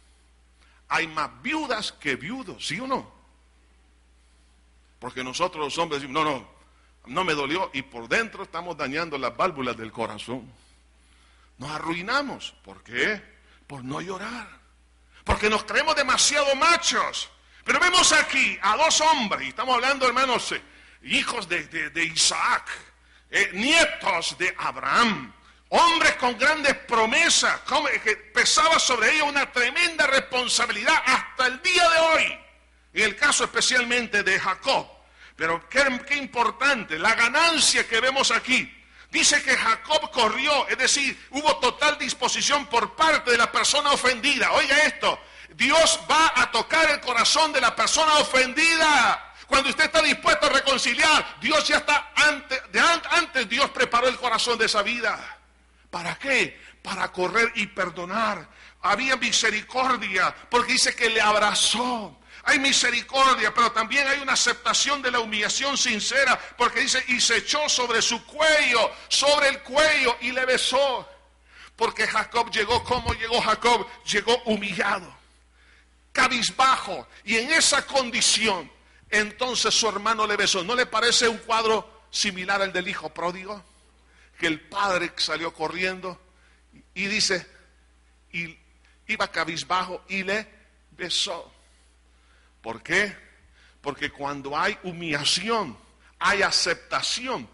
Hay más viudas que viudos, ¿sí o no? Porque nosotros los hombres decimos, no me dolió, y por dentro estamos dañando las válvulas del corazón. Nos arruinamos. ¿Por qué? Por no llorar. Porque nos creemos demasiado machos. Pero vemos aquí a dos hombres, y estamos hablando, hermanos, hijos de Isaac, nietos de Abraham, hombres con grandes promesas, que pesaba sobre ellos una tremenda responsabilidad hasta el día de hoy. En el caso especialmente de Jacob. Pero qué importante, la ganancia que vemos aquí. Dice que Jacob corrió, es decir, hubo total disposición por parte de la persona ofendida. Oiga esto, Dios va a tocar el corazón de la persona ofendida. Cuando usted está dispuesto a reconciliar, Dios ya está, antes Dios preparó el corazón de esa vida. ¿Para qué? Para correr y perdonar. Había misericordia, porque dice que le abrazó. Hay misericordia, pero también hay una aceptación de la humillación sincera, porque dice, y se echó sobre su cuello, sobre el cuello, y le besó. Porque Jacob llegó, ¿cómo llegó Jacob? Llegó humillado, cabizbajo, y en esa condición, entonces su hermano le besó. ¿No le parece un cuadro similar al del hijo pródigo? Que el padre salió corriendo, y dice, y iba cabizbajo, y le besó. ¿Por qué? Porque cuando hay humillación, hay aceptación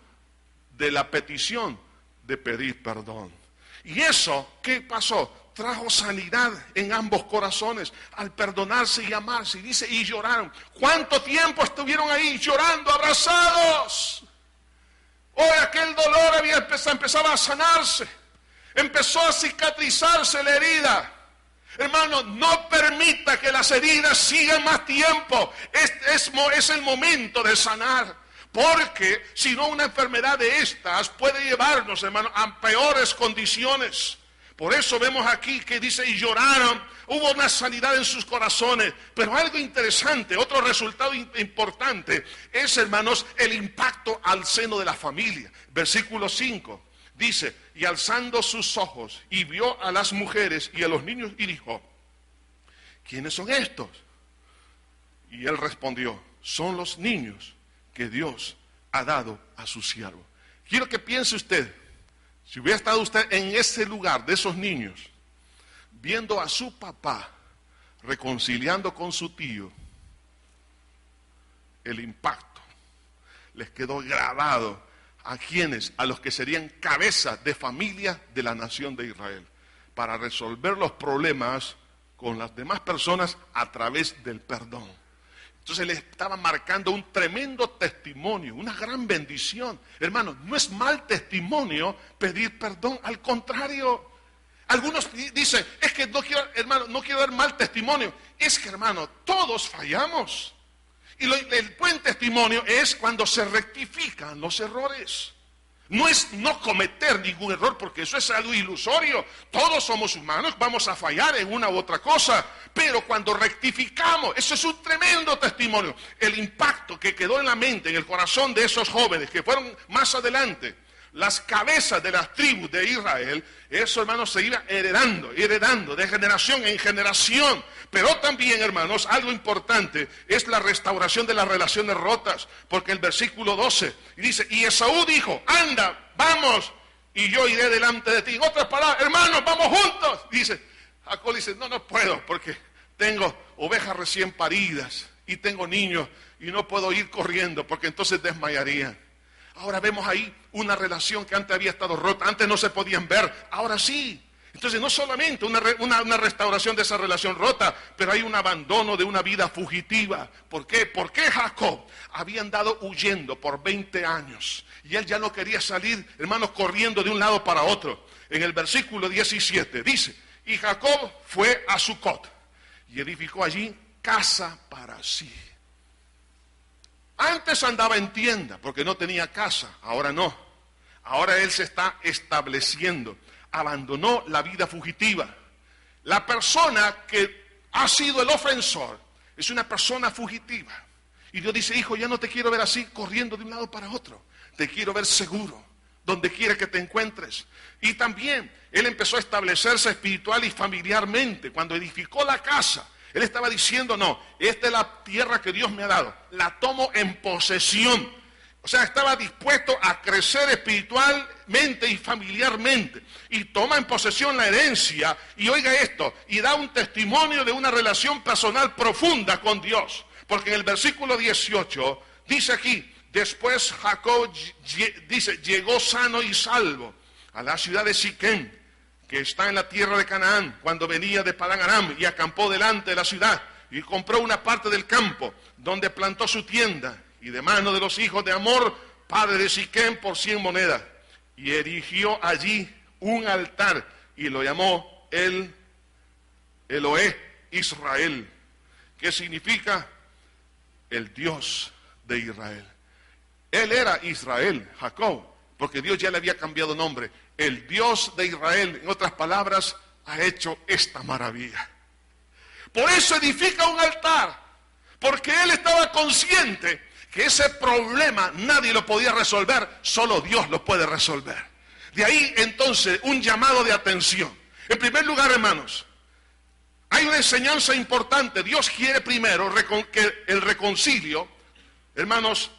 de la petición de pedir perdón. Y eso, ¿qué pasó? Trajo sanidad en ambos corazones al perdonarse y amarse. Y dice, y lloraron. ¿Cuánto tiempo estuvieron ahí llorando, abrazados? Hoy aquel dolor empezaba a sanarse. Empezó a cicatrizarse la herida. Hermano, no permita que las heridas sigan más tiempo. Es el momento de sanar. Porque si no, una enfermedad de estas puede llevarnos, hermano, a peores condiciones. Por eso vemos aquí que dice, y lloraron, hubo una sanidad en sus corazones. Pero algo interesante, otro resultado importante, es, hermanos, el impacto al seno de la familia. Versículo 5. Dice, y alzando sus ojos, y vio a las mujeres y a los niños, y dijo, ¿quiénes son estos? Y él respondió, son los niños que Dios ha dado a su siervo. Quiero que piense usted, si hubiera estado usted en ese lugar de esos niños, viendo a su papá reconciliando con su tío, el impacto les quedó grabado. ¿A quiénes? A los que serían cabezas de familia de la nación de Israel, para resolver los problemas con las demás personas a través del perdón. Entonces le estaba marcando un tremendo testimonio, una gran bendición. Hermanos, no es mal testimonio pedir perdón, al contrario. Algunos dicen, es que no quiero, hermano, no quiero dar mal testimonio. Es que, hermano, todos fallamos. Y el buen testimonio es cuando se rectifican los errores. No es no cometer ningún error, porque eso es algo ilusorio. Todos somos humanos, vamos a fallar en una u otra cosa. Pero cuando rectificamos, eso es un tremendo testimonio. El impacto que quedó en la mente, en el corazón de esos jóvenes que fueron más adelante las cabezas de las tribus de Israel, eso, hermanos, se iba heredando de generación en generación. Pero también, hermanos, algo importante es la restauración de las relaciones rotas, porque el versículo 12 dice, y Esaú dijo, anda, vamos, y yo iré delante de ti. En otras palabras, hermanos, vamos juntos. Dice, Jacob dice, no puedo, porque tengo ovejas recién paridas, y tengo niños, y no puedo ir corriendo, porque entonces desmayarían. Ahora vemos ahí una relación que antes había estado rota, antes no se podían ver, ahora sí. Entonces no solamente una restauración de esa relación rota, pero hay un abandono de una vida fugitiva. ¿Por qué? Porque Jacob había andado huyendo por 20 años y él ya no quería salir, hermanos, corriendo de un lado para otro. En el versículo 17 dice, y Jacob fue a Sucot y edificó allí casa para sí. Antes andaba en tienda porque no tenía casa, ahora no. Ahora él se está estableciendo, abandonó la vida fugitiva. La persona que ha sido el ofensor es una persona fugitiva. Y Dios dice, hijo, ya no te quiero ver así, corriendo de un lado para otro. Te quiero ver seguro, donde quiera que te encuentres. Y también él empezó a establecerse espiritual y familiarmente. Cuando edificó la casa, él estaba diciendo, no, esta es la tierra que Dios me ha dado, la tomo en posesión. O sea, estaba dispuesto a crecer espiritualmente y familiarmente. Y toma en posesión la herencia, y oiga esto, y da un testimonio de una relación personal profunda con Dios. Porque en el versículo 18, dice aquí, después Jacob dice, llegó sano y salvo a la ciudad de Siquem, que está en la tierra de Canaán, cuando venía de Padán Aram, y acampó delante de la ciudad, y compró una parte del campo, donde plantó su tienda, y de mano de los hijos de Amor, padre de Siquem, por 100 monedas, y erigió allí un altar, y lo llamó Eloé Israel, que significa el Dios de Israel. Él era Israel, Jacob, porque Dios ya le había cambiado nombre. El Dios de Israel, en otras palabras, ha hecho esta maravilla. Por eso edifica un altar, porque él estaba consciente que ese problema nadie lo podía resolver, solo Dios lo puede resolver. De ahí entonces un llamado de atención. En primer lugar, hermanos, hay una enseñanza importante. Dios quiere primero que el reconcilio, hermanos,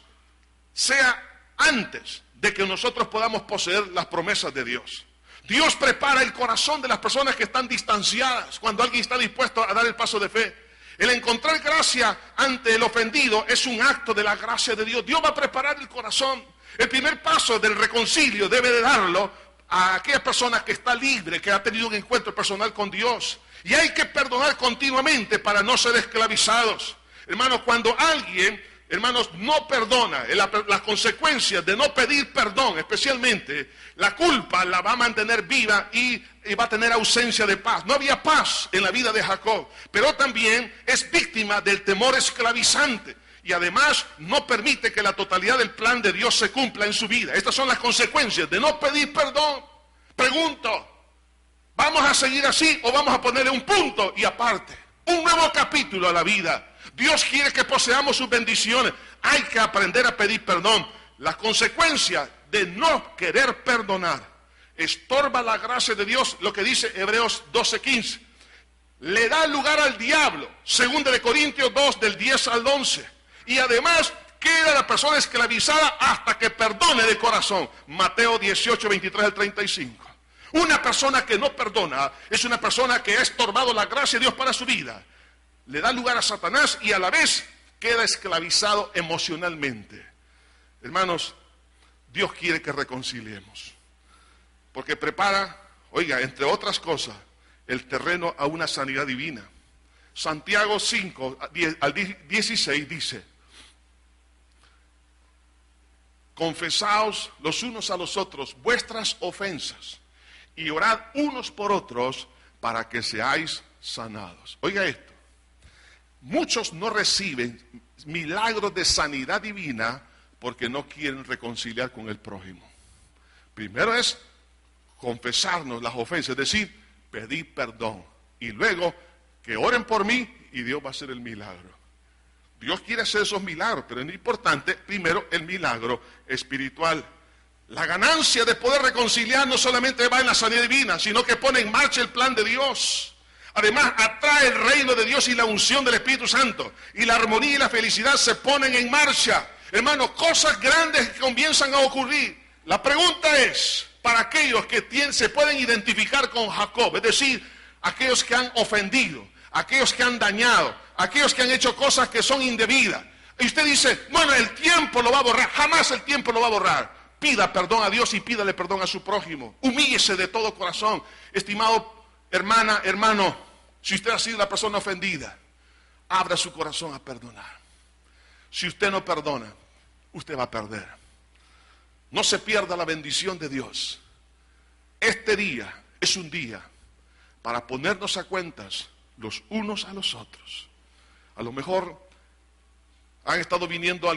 sea antes de que nosotros podamos poseer las promesas de Dios. Dios prepara el corazón de las personas que están distanciadas cuando alguien está dispuesto a dar el paso de fe. El encontrar gracia ante el ofendido es un acto de la gracia de Dios. Dios va a preparar el corazón. El primer paso del reconcilio debe de darlo a aquella persona que está libre, que ha tenido un encuentro personal con Dios. Y hay que perdonar continuamente para no ser esclavizados. Hermanos, cuando alguien, hermanos, no perdona, las consecuencias de no pedir perdón, especialmente, la culpa la va a mantener viva y va a tener ausencia de paz. No había paz en la vida de Jacob, pero también es víctima del temor esclavizante. Y además no permite que la totalidad del plan de Dios se cumpla en su vida. Estas son las consecuencias de no pedir perdón. Pregunto, ¿vamos a seguir así o vamos a ponerle un punto y aparte? Un nuevo capítulo a la vida. Dios quiere que poseamos sus bendiciones. Hay que aprender a pedir perdón. Las consecuencias de no querer perdonar estorba la gracia de Dios, lo que dice Hebreos 12:15. Le da lugar al diablo, 2 de Corintios 2, del 10 al 11. Y además queda la persona esclavizada hasta que perdone de corazón. Mateo 18, 23 al 35. Una persona que no perdona es una persona que ha estorbado la gracia de Dios para su vida. Le da lugar a Satanás y a la vez queda esclavizado emocionalmente. Hermanos, Dios quiere que reconciliemos, porque prepara, oiga, entre otras cosas, el terreno a una sanidad divina. Santiago 5, 10 al 16 dice: confesaos los unos a los otros vuestras ofensas y orad unos por otros para que seáis sanados. Oiga esto, muchos no reciben milagros de sanidad divina porque no quieren reconciliar con el prójimo. Primero es confesarnos las ofensas, es decir, pedir perdón, y luego que oren por mí y Dios va a hacer el milagro. Dios quiere hacer esos milagros, pero es importante primero el milagro espiritual. La ganancia de poder reconciliar no solamente va en la sanidad divina, sino que pone en marcha el plan de Dios. Además, atrae el reino de Dios y la unción del Espíritu Santo. Y la armonía y la felicidad se ponen en marcha. Hermanos, cosas grandes que comienzan a ocurrir. La pregunta es, para aquellos que se pueden identificar con Jacob, es decir, aquellos que han ofendido, aquellos que han dañado, aquellos que han hecho cosas que son indebidas. Y usted dice, bueno, el tiempo lo va a borrar. Jamás el tiempo lo va a borrar. Pida perdón a Dios y pídale perdón a su prójimo. Humíllese de todo corazón. Estimado hermana, hermano, si usted ha sido la persona ofendida, abra su corazón a perdonar. Si usted no perdona, usted va a perder. No se pierda la bendición de Dios. Este día es un día para ponernos a cuentas los unos a los otros. A lo mejor han estado viniendo a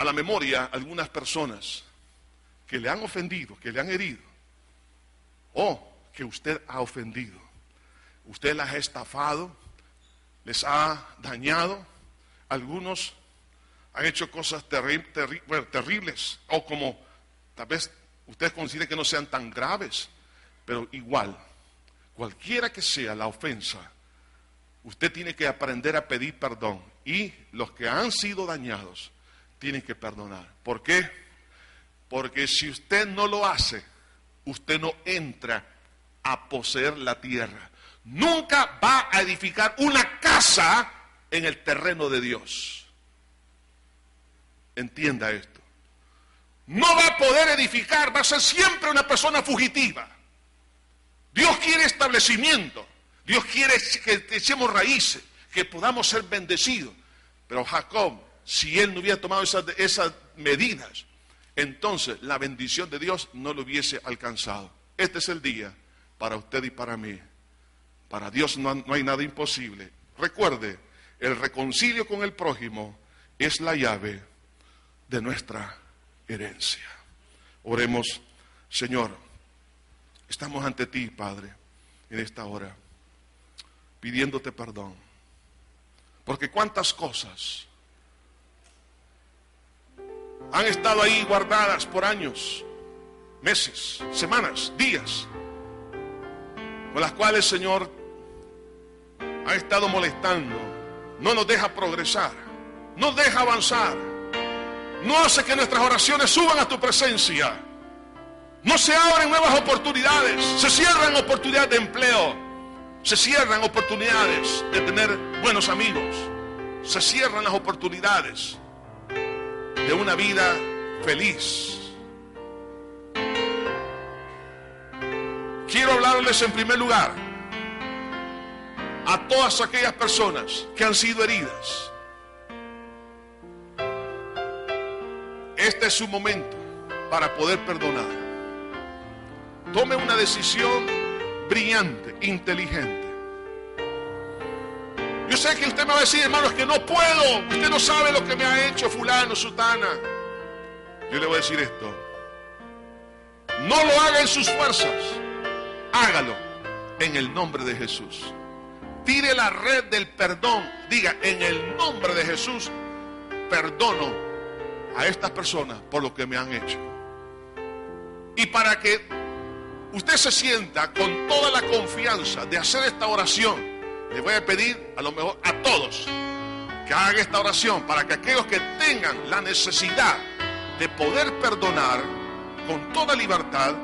la memoria algunas personas que le han ofendido, que le han herido, o que usted ha ofendido. Usted las ha estafado, les ha dañado. Algunos han hecho cosas terribles, o como tal vez ustedes consideren que no sean tan graves, pero igual, cualquiera que sea la ofensa, usted tiene que aprender a pedir perdón, y los que han sido dañados tienen que perdonar. ¿Por qué? Porque si usted no lo hace, usted no entra a poseer la tierra. Nunca va a edificar una casa en el terreno de Dios. Entienda esto. No va a poder edificar, va a ser siempre una persona fugitiva. Dios quiere establecimiento. Dios quiere que echemos raíces, que podamos ser bendecidos. Pero Jacob, si él no hubiera tomado esas medidas, entonces la bendición de Dios no lo hubiese alcanzado. Este es el día para usted y para mí. Para Dios no hay nada imposible. Recuerde, el reconcilio con el prójimo es la llave de nuestra herencia. Oremos. Señor, estamos ante ti, Padre, en esta hora, pidiéndote perdón. Porque cuántas cosas han estado ahí guardadas por años, meses, semanas, días, con las cuales, Señor, ha estado molestando, no nos deja progresar, no nos deja avanzar, no hace que nuestras oraciones suban a tu presencia, no se abren nuevas oportunidades, se cierran oportunidades de empleo, se cierran oportunidades de tener buenos amigos, se cierran las oportunidades de una vida feliz. Quiero hablarles en primer lugar a todas aquellas personas que han sido heridas. Este es su momento para poder perdonar. Tome una decisión brillante, inteligente. Yo sé que usted me va a decir, hermanos, que no puedo. Usted no sabe lo que me ha hecho fulano, sutana. Yo le voy a decir esto. No lo haga en sus fuerzas. Hágalo en el nombre de Jesús. Tire la red del perdón. Diga, en el nombre de Jesús, perdono a estas personas por lo que me han hecho. Y para que usted se sienta con toda la confianza de hacer esta oración, le voy a pedir a lo mejor a todos que hagan esta oración para que aquellos que tengan la necesidad de poder perdonar con toda libertad,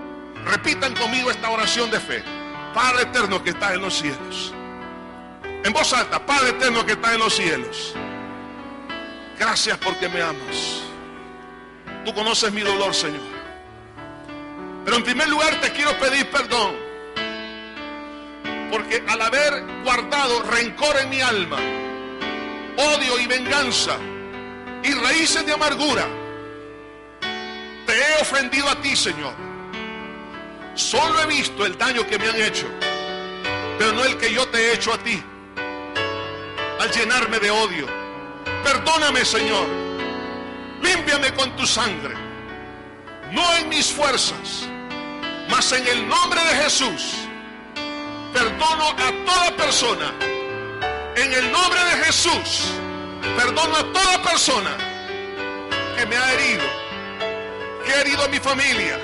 repitan conmigo esta oración de fe. Padre eterno que estás en los cielos, En voz alta: Padre eterno que está en los cielos, gracias porque me amas. Tú conoces mi dolor, Señor. Pero en primer lugar te quiero pedir perdón, porque al haber guardado rencor en mi alma, odio y venganza y raíces de amargura, te he ofendido a ti, Señor. Solo he visto el daño que me han hecho, pero no el que yo te he hecho a ti, al llenarme de odio. Perdóname, Señor. Límpiame con tu sangre, no en mis fuerzas, mas en el nombre de Jesús. Perdono a toda persona. En el nombre de Jesús, perdono a toda persona que me ha herido, que ha herido a mi familia,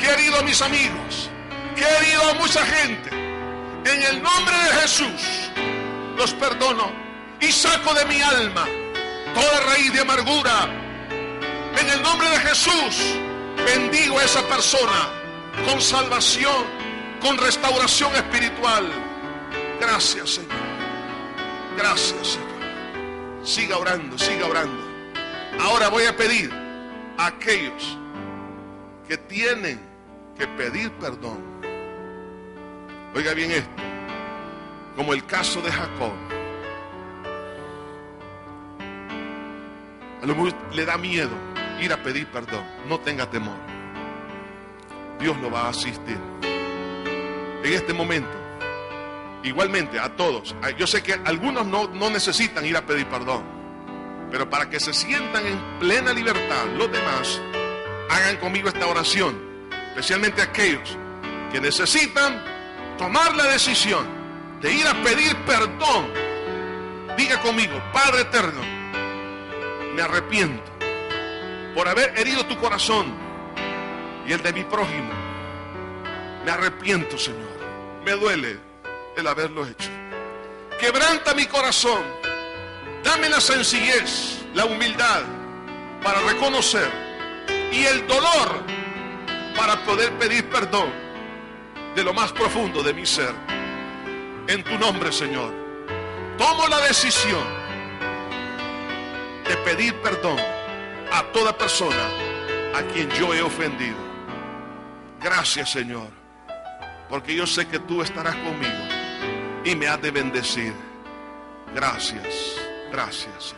que ha herido a mis amigos, que ha herido a mucha gente. En el nombre de Jesús, los perdono y saco de mi alma toda raíz de amargura. En el nombre de Jesús, bendigo a esa persona con salvación, con restauración espiritual. Gracias, Señor. Gracias, Señor. Siga orando, siga orando. Ahora voy a pedir a aquellos que tienen que pedir perdón. Oiga bien esto, como el caso de Jacob. A lo mejor le da miedo ir a pedir perdón. No tenga temor. Dios lo va a asistir. En este momento, igualmente a todos. Yo sé que algunos no necesitan ir a pedir perdón, pero para que se sientan en plena libertad, los demás, hagan conmigo esta oración. Especialmente aquellos que necesitan tomar la decisión de ir a pedir perdón. Diga conmigo: Padre eterno, me arrepiento por haber herido tu corazón y el de mi prójimo. Me arrepiento, Señor. Me duele el haberlo hecho. Quebranta mi corazón. Dame la sencillez, la humildad para reconocer y el dolor para poder pedir perdón de lo más profundo de mi ser. En tu nombre, Señor, tomo la decisión de pedir perdón a toda persona a quien yo he ofendido. Gracias, Señor, porque yo sé que tú estarás conmigo y me has de bendecir. Gracias, gracias,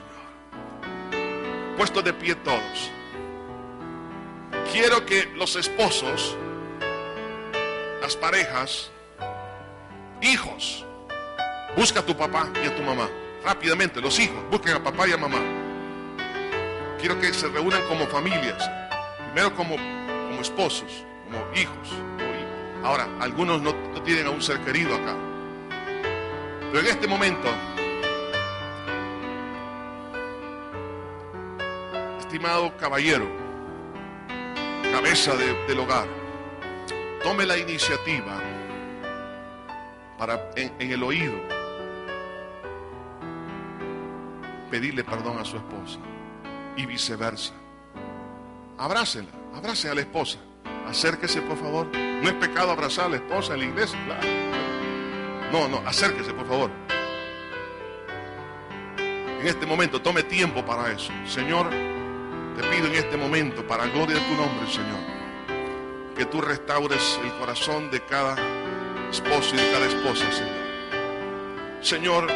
Señor. Puestos de pie todos, quiero que los esposos, las parejas, hijos, busca a tu papá y a tu mamá. Rápidamente, los hijos, busquen a papá y a mamá. Quiero que se reúnan como familias, primero como esposos, como hijos. Ahora, algunos no tienen a un ser querido acá, pero en este momento, estimado caballero, cabeza del hogar, tome la iniciativa para en el oído pedirle perdón a su esposa y viceversa. Abrácela, abrace a la esposa. Acérquese, por favor. No es pecado abrazar a la esposa en la iglesia, claro. No, acérquese, por favor. En este momento, tome tiempo para eso. Señor, te pido en este momento, para gloria de tu nombre, Señor, que tú restaures el corazón de cada esposo y de cada esposa, Señor. Señor,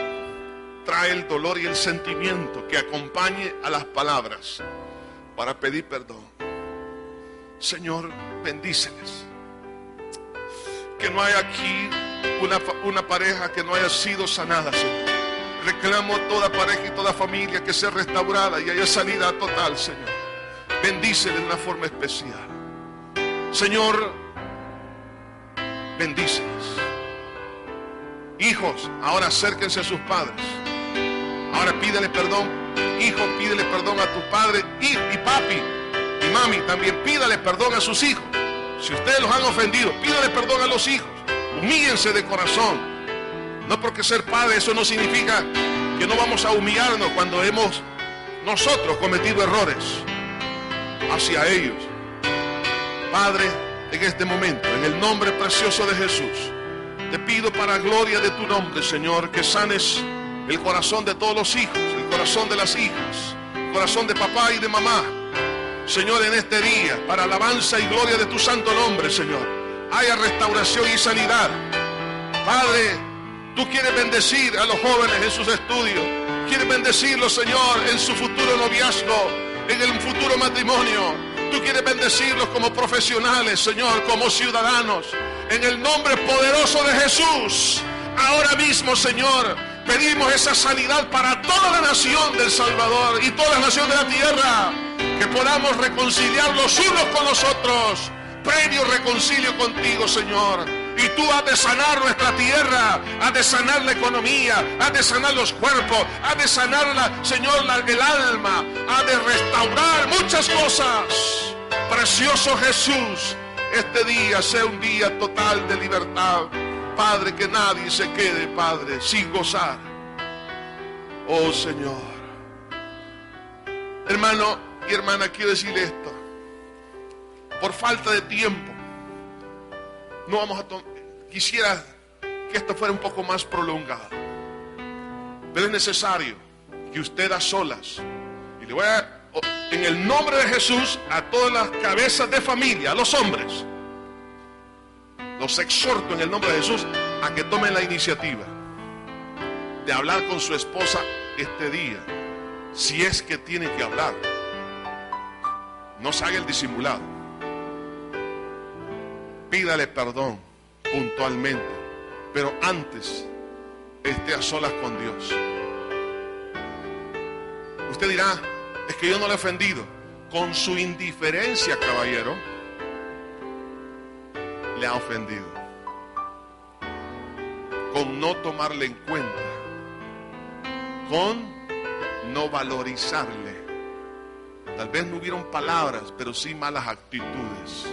trae el dolor y el sentimiento que acompañe a las palabras para pedir perdón. Señor, bendíceles. Que no haya aquí una pareja que no haya sido sanada, Señor. Reclamo toda pareja y toda familia que sea restaurada y haya sanidad total, Señor. Bendíceles de una forma especial. Señor, bendíceles. Hijos, ahora acérquense a sus padres. Ahora pídele perdón. Hijo, pídele perdón a tu padre y papi y mami. También pídale perdón a sus hijos. Si ustedes los han ofendido, pídale perdón a los hijos. Humíllense de corazón. No porque ser padre, eso no significa que no vamos a humillarnos cuando hemos nosotros cometido errores hacia ellos. Padre, en este momento, en el nombre precioso de Jesús, Te pido para gloria de tu nombre, Señor, que sanes el corazón de todos los hijos, el corazón de las hijas, el corazón de papá y de mamá. Señor, en este día, para alabanza y gloria de tu santo nombre, Señor, haya restauración y sanidad. Padre, tú quieres bendecir a los jóvenes en sus estudios. Quieres bendecirlos, Señor, en su futuro noviazgo, en el futuro matrimonio. Tú quieres bendecirlos como profesionales, Señor, como ciudadanos. En el nombre poderoso de Jesús, ahora mismo, Señor, pedimos esa sanidad para toda la nación del Salvador y toda la nación de la tierra. Que podamos reconciliar los unos con los otros. Previo reconcilio contigo, Señor. Y tú has de sanar nuestra tierra, has de sanar la economía, has de sanar los cuerpos, has de sanar, Señor, el alma, has de restaurar muchas cosas. Precioso Jesús, este día sea un día total de libertad. Padre, que nadie se quede, Padre, sin gozar. Oh Señor. Hermano y hermana, quiero decirle esto. Por falta de tiempo, no vamos a quisiera que esto fuera un poco más prolongado, pero es necesario que usted a solas, y le voy a, en el nombre de Jesús, a todas las cabezas de familia, a los hombres, los exhorto en el nombre de Jesús a que tomen la iniciativa de hablar con su esposa este día, si es que tiene que hablar. No se haga el disimulado. Pídale perdón puntualmente, pero antes esté a solas con Dios. Usted dirá, es que yo no le he ofendido. Con su indiferencia, caballero, le ha ofendido. Con no tomarle en cuenta, con no valorizarle. Tal vez no hubieron palabras, pero sí malas actitudes.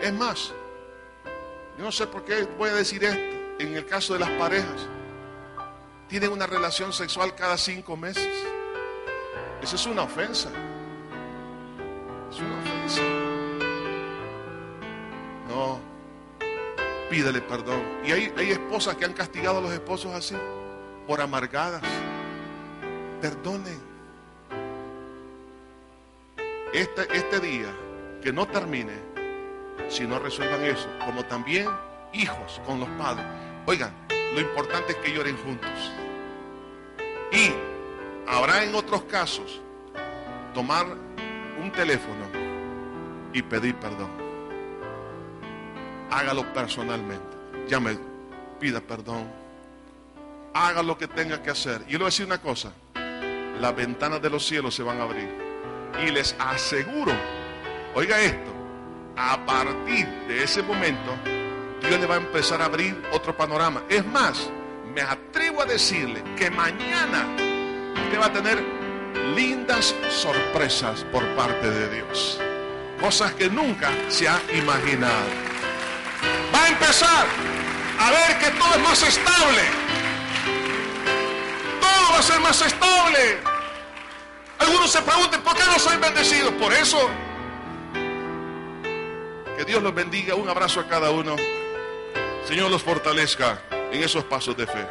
Es más, yo no sé por qué voy a decir esto. En el caso de las parejas, tienen una relación sexual cada 5 meses. Eso es una ofensa. Es una ofensa. No, pídele perdón. Y hay esposas que han castigado a los esposos así, por amargadas. Perdonen. Este día, que no termine si no resuelvan eso, como también hijos con los padres. Oigan, lo importante es que lloren juntos. Y habrá en otros casos tomar un teléfono y pedir perdón. Hágalo personalmente. Llame, pida perdón. Haga lo que tenga que hacer. Y le voy a decir una cosa: las ventanas de los cielos se van a abrir. Y les aseguro, oiga esto, a partir de ese momento, Dios le va a empezar a abrir otro panorama. Es más, me atrevo a decirle que mañana usted va a tener lindas sorpresas por parte de Dios. Cosas que nunca se ha imaginado. Va a empezar a ver que todo es más estable. Todo va a ser más estable. Algunos se preguntan, ¿por qué no soy bendecido? Por eso. Que Dios los bendiga. Un abrazo a cada uno. Señor los fortalezca en esos pasos de fe.